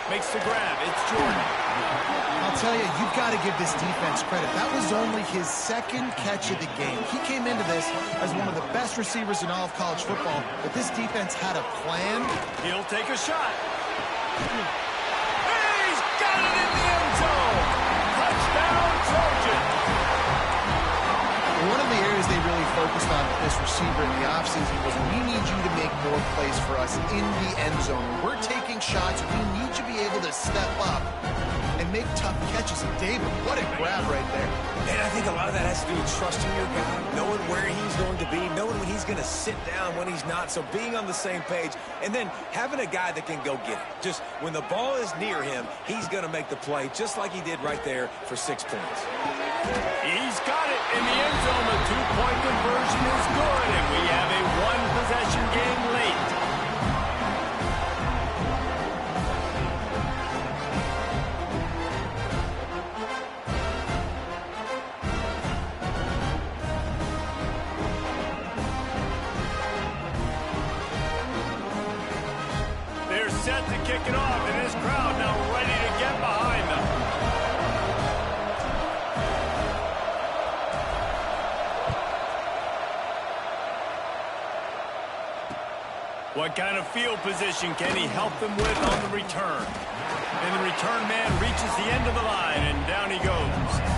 Makes the grab. It's Jordan. I'll tell you, you've got to give this defense credit. That was only his second catch of the game. He came into this as one of the best receivers in all of college football, but this defense had a plan. He'll take a shot. He's got it in the end zone. Touchdown, Trojan. One of the areas they really focused on with this receiver in the offseason was, we need you to make more plays for us in the end zone. When we're taking shots, we need you to be able to step up and make tough catches. And David, what a grab right there. And I think a lot of that has to do with trusting your guy, knowing where he's going to be, knowing when he's going to sit down, when he's not. So being on the same page, and then having a guy that can go get it. Just when the ball is near him, he's going to make the play, just like he did right there for 6 points. He's got it in the end zone. The two-point conversion is good, and we have a one-possession game late. They're set to kick it off, and this crowd now ready to get behind them. What kind of field position can he help them with on the return? And the return man reaches the end of the line, and down he goes.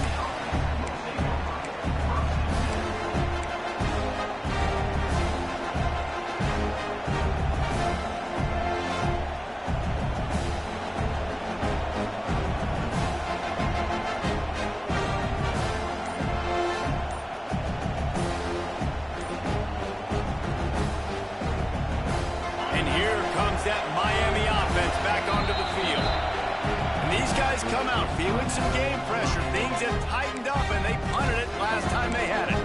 That Miami offense back onto the field. And these guys come out feeling some game pressure. Things have tightened up, and they punted it last time they had it.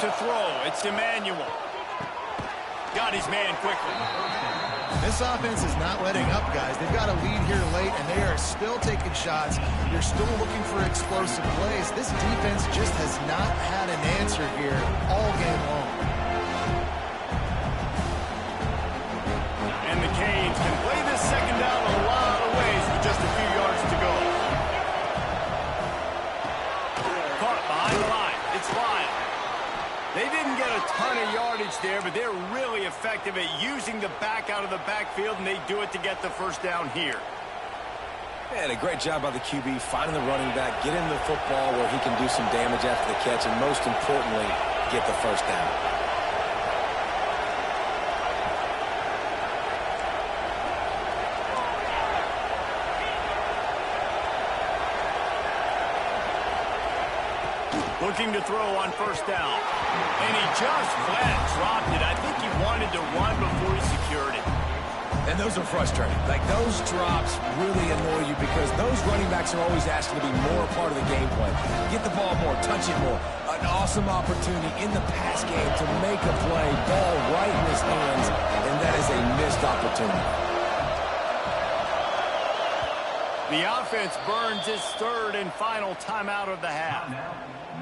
To throw, it's Emmanuel. Got his man quickly. This offense is not letting up, guys. They've got a lead here late, and they are still taking shots. They're still looking for explosive plays. This defense just has not had an answer here all game long. And the Canes can play this second down a lot of ways with just a few yards to go. Caught behind the line. It's Lyle. They didn't get a ton of yardage there, but they're really effective at using the back out of the backfield, and they do it to get the first down here. And a great job by the QB finding the running back, getting the football where he can do some damage after the catch, and most importantly, get the first down. Looking to throw on first down. And he just flat dropped it. I think he wanted to run before he secured it. And those are frustrating. Like, those drops really annoy you because those running backs are always asking to be more a part of the game plan. Get the ball more, touch it more. An awesome opportunity in the pass game to make a play, ball right in his hands, and that is a missed opportunity. The offense burns its third and final timeout of the half.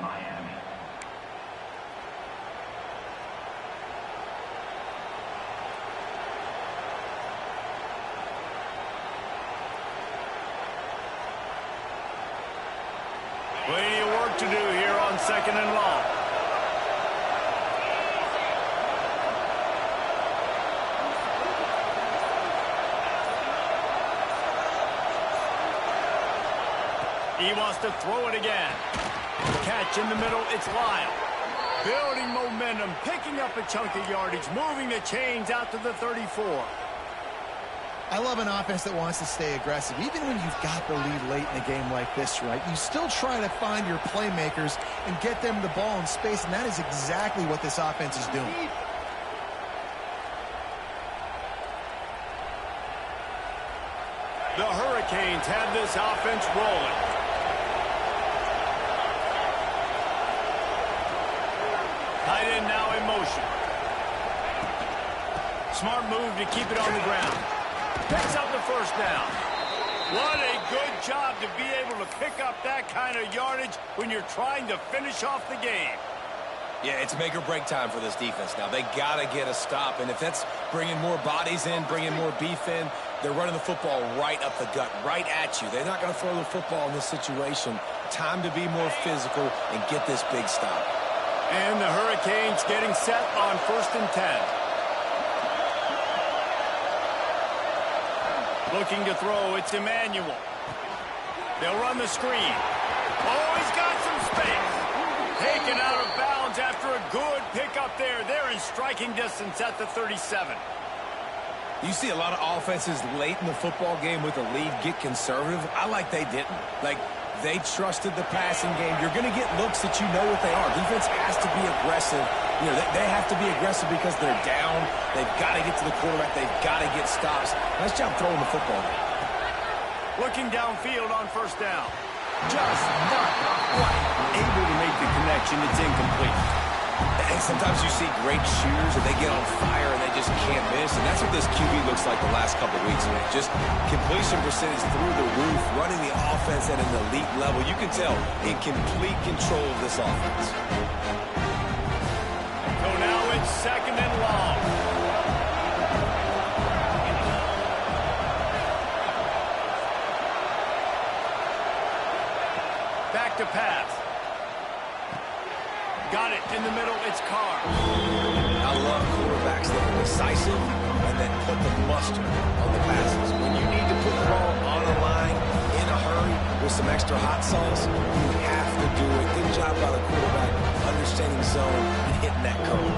Miami. Plenty of work to do here on second and long. He wants to throw it again. Catch in the middle, it's Lyle. Building momentum, picking up a chunk of yardage, moving the chains out to the 34. I love an offense that wants to stay aggressive. Even when you've got the lead late in a game like this, right, you still try to find your playmakers and get them the ball in space, and that is exactly what this offense is doing. The Hurricanes have this offense rolling. Tight end now in motion. Smart move to keep it on the ground. Picks up the first down. What a good job to be able to pick up that kind of yardage when you're trying to finish off the game. Yeah, it's make or break time for this defense now. They got to get a stop, and if that's bringing more bodies in, bringing more beef in, they're running the football right up the gut, right at you. They're not going to throw the football in this situation. Time to be more physical and get this big stop. And the Hurricanes getting set on 1st and 10. Looking to throw, it's Emmanuel. They'll run the screen. Oh, he's got some space. Taken out of bounds after a good pickup there. They're in striking distance at the 37. You see a lot of offenses late in the football game with a lead get conservative. I like they didn't. Like, they trusted the passing game. You're going to get looks that you know what they are. Defense has to be aggressive. You know, they have to be aggressive because they're down. They've got to get to the quarterback. They've got to get stops. Nice job throwing the football. Looking downfield on first down. Just not quite able to make the connection. It's incomplete. And sometimes you see great shooters and they get on fire and they just can't miss. And that's what this QB looks like the last couple of weeks, man. Just completion percentage through the roof, running the offense at an elite level. You can tell in complete control of this offense. So now it's second and long. Back to pass. Got it in the middle. It's Carr. I love quarterbacks that are decisive and that put the mustard on the passes. When you need to put the ball on the line in a hurry with some extra hot sauce, you have to do it. Good job by the quarterback understanding zone and hitting that cone.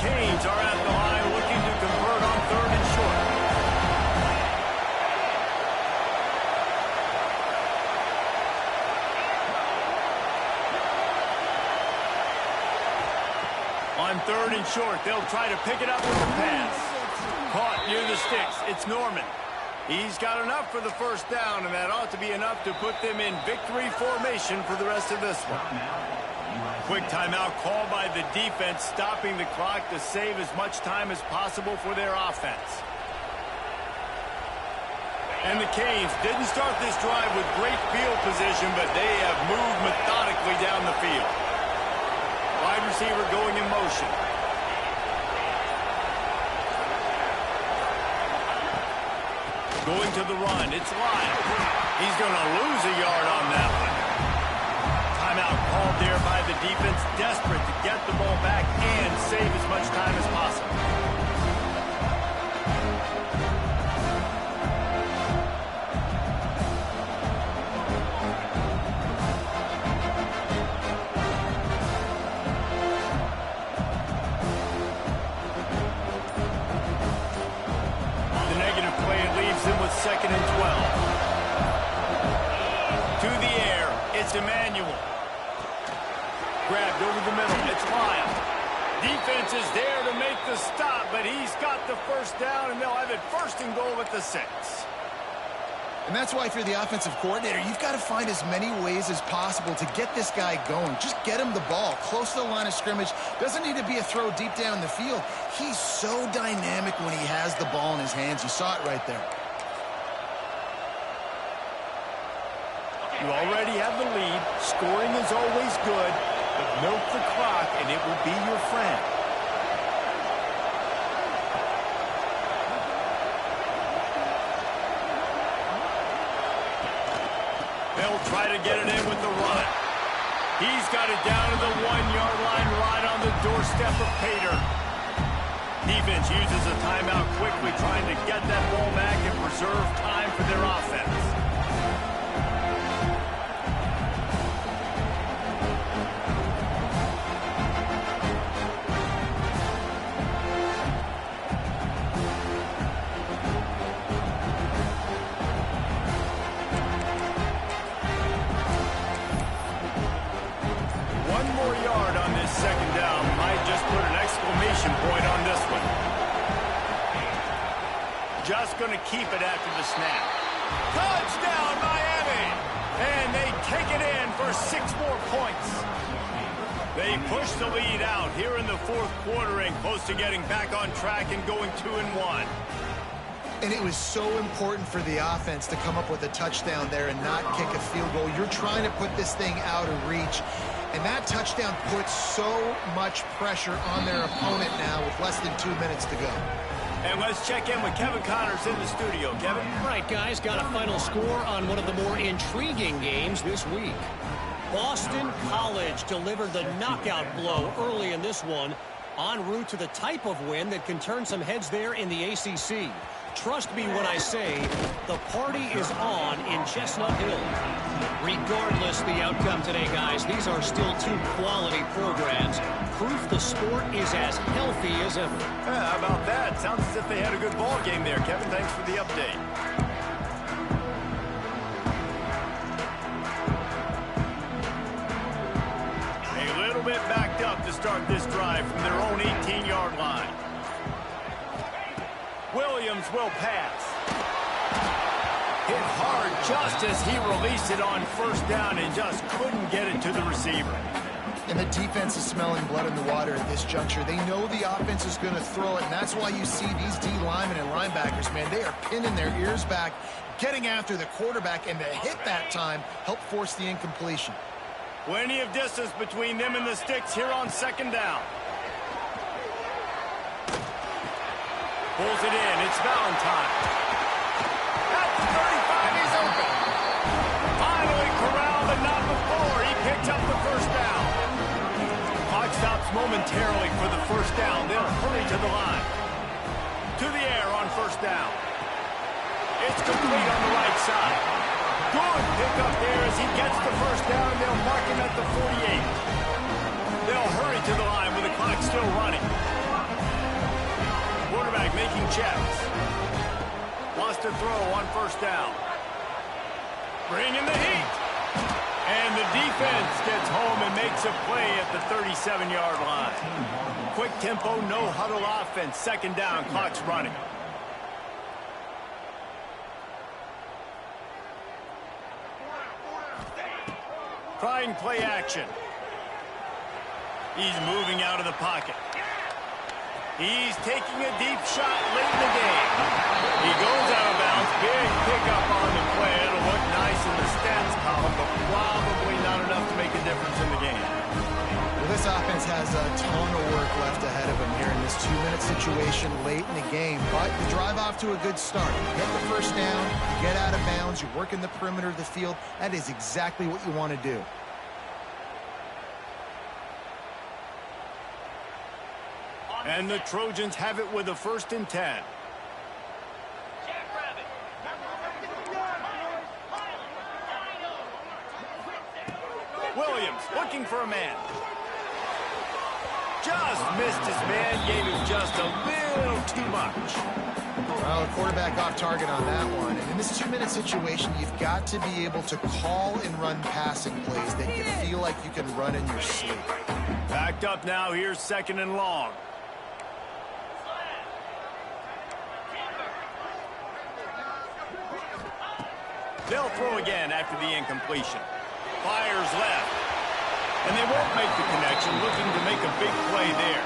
Canes are at the line looking to convert on third and short. On third and short, they'll try to pick it up with the pass. Caught near the sticks. It's Norman. He's got enough for the first down, and that ought to be enough to put them in victory formation for the rest of this one. Quick timeout called by the defense, stopping the clock to save as much time as possible for their offense. And the Canes didn't start this drive with great field position, but they have moved methodically down the field. Wide receiver going in motion. Going to the run. It's Lyle. He's going to lose a yard on that one. Timeout called there by the defense, desperate to get the ball back and save as much time as possible. The negative play leaves him with second and 12. To the air, it's Emmanuel. Grabbed over the middle. It's Lyle. Defense is there to make the stop, but he's got the first down, and they'll have it first and goal at the 6. And that's why if you're the offensive coordinator, you've got to find as many ways as possible to get this guy going. Just get him the ball close to the line of scrimmage. Doesn't need to be a throw deep down the field. He's so dynamic when he has the ball in his hands. You saw it right there. You already have the lead. Scoring is always good, but milk the clock, and it will be your friend. They'll try to get it in with the run. He's got it down to the 1-yard line right on the doorstep of Pater. Defense uses a timeout quickly, trying to get that ball back and preserve time for their offense. Second down, might just put an exclamation point on this one. Just going to keep it after the snap. Touchdown, Miami! And they take it in for 6 more points. They push the lead out here in the fourth quarter and close to getting back on track and going 2-1. And it was so important for the offense to come up with a touchdown there and not kick a field goal. You're trying to put this thing out of reach. And that touchdown puts so much pressure on their opponent now with less than 2 minutes to go. And let's check in with Kevin Connors in the studio. Kevin? Right, guys, got a final score on one of the more intriguing games this week. Boston College delivered the knockout blow early in this one, en route to the type of win that can turn some heads there in the ACC. Trust me when I say the party is on in Chestnut Hill. Regardless the outcome today, guys, these are still 2 quality programs. Proof the sport is as healthy as ever. How about that? Sounds as if they had a good ball game there, Kevin. Thanks for the update. A little bit backed up to start this drive from their own 18-yard line. Williams will pass. Hit hard just as he released it on first down and just couldn't get it to the receiver. And the defense is smelling blood in the water at this juncture. They know the offense is going to throw it, and that's why you see these D linemen and linebackers, man, they are pinning their ears back, getting after the quarterback, and the hit that time helped force the incompletion. Plenty of distance between them and the sticks here on second down. Pulls it in. It's Valentine. At the 35, he's open. Finally corralled, but not before. He picked up the first down. Clock stops momentarily for the first down. They'll hurry to the line. To the air on first down. It's complete on the right side. Good pickup there as he gets the first down. They'll mark him at the 48. They'll hurry to the line with the clock still running. Quarterback making checks. Wants to throw on first down. Bringing the heat. And the defense gets home and makes a play at the 37-yard line. Quick tempo, no huddle offense. Second down, clock's running. Trying play action. He's moving out of the pocket. He's taking a deep shot late in the game. He goes out of bounds. Big pickup on the play. It'll look nice in the stats column, but probably not enough to make a difference in the game. Well, this offense has a ton of work left ahead of them here in this 2-minute situation late in the game. But you drive off to a good start. You get the first down, you get out of bounds, you work in the perimeter of the field. That is exactly what you want to do. And the Trojans have it with a 1st and 10. Williams looking for a man. Just missed his man, gave him just a little too much. Well, the quarterback off target on that one. And in this 2-minute situation, you've got to be able to call and run passing plays that you feel like you can run in your sleep. Backed up now, here's 2nd and long. They'll throw again after the incompletion. Fires left. And they won't make the connection, looking to make a big play there.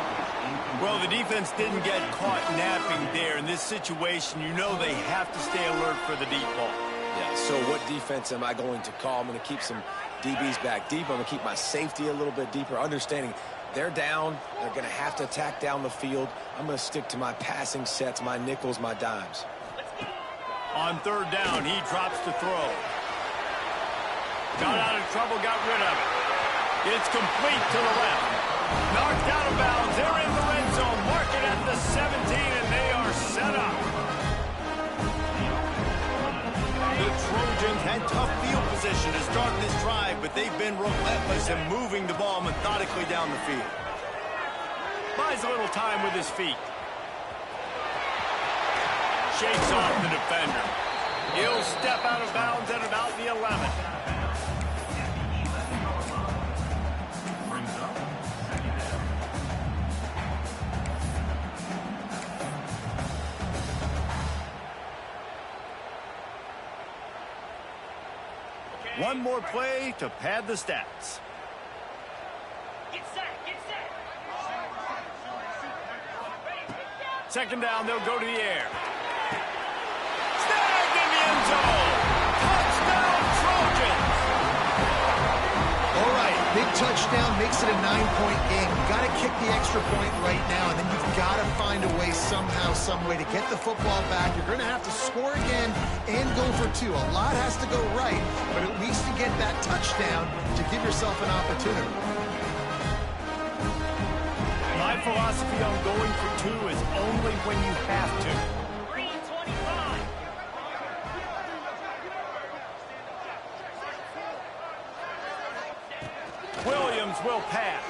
Well, the defense didn't get caught napping there. In this situation, you know they have to stay alert for the deep ball. Yeah, so what defense am I going to call? I'm going to keep some DBs back deep. I'm going to keep my safety a little bit deeper, understanding they're down. They're going to have to attack down the field. I'm going to stick to my passing sets, my nickels, my dimes. On 3rd down, he drops to throw. Got out of trouble, got rid of it. It's complete to the left. Knocked out of bounds. They're in the red zone. Mark it at the 17, and they are set up. The Trojans had tough field position to start this drive, but they've been relentless in moving the ball methodically down the field. Buys a little time with his feet. Shakes off the defender. He'll step out of bounds at about the 11. Brings up 2nd down. One more play to pad the stats. Get set, get set. 2nd down, they'll go to the air. Snagged in the end zone. Touchdown, Trojans. All right, big touchdown makes it a 9-point game. You got to kick the extra point right now, and then you've got to find a way somehow, some way to get the football back. You're going to have to score again and go for 2. A lot has to go right, but at least to get that touchdown to give yourself an opportunity. My philosophy on going for 2 is only when you have to. 3:25. Williams will pass.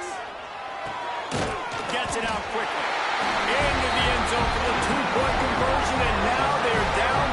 Gets it out quickly. Into the end zone for the 2-point conversion, and now they're down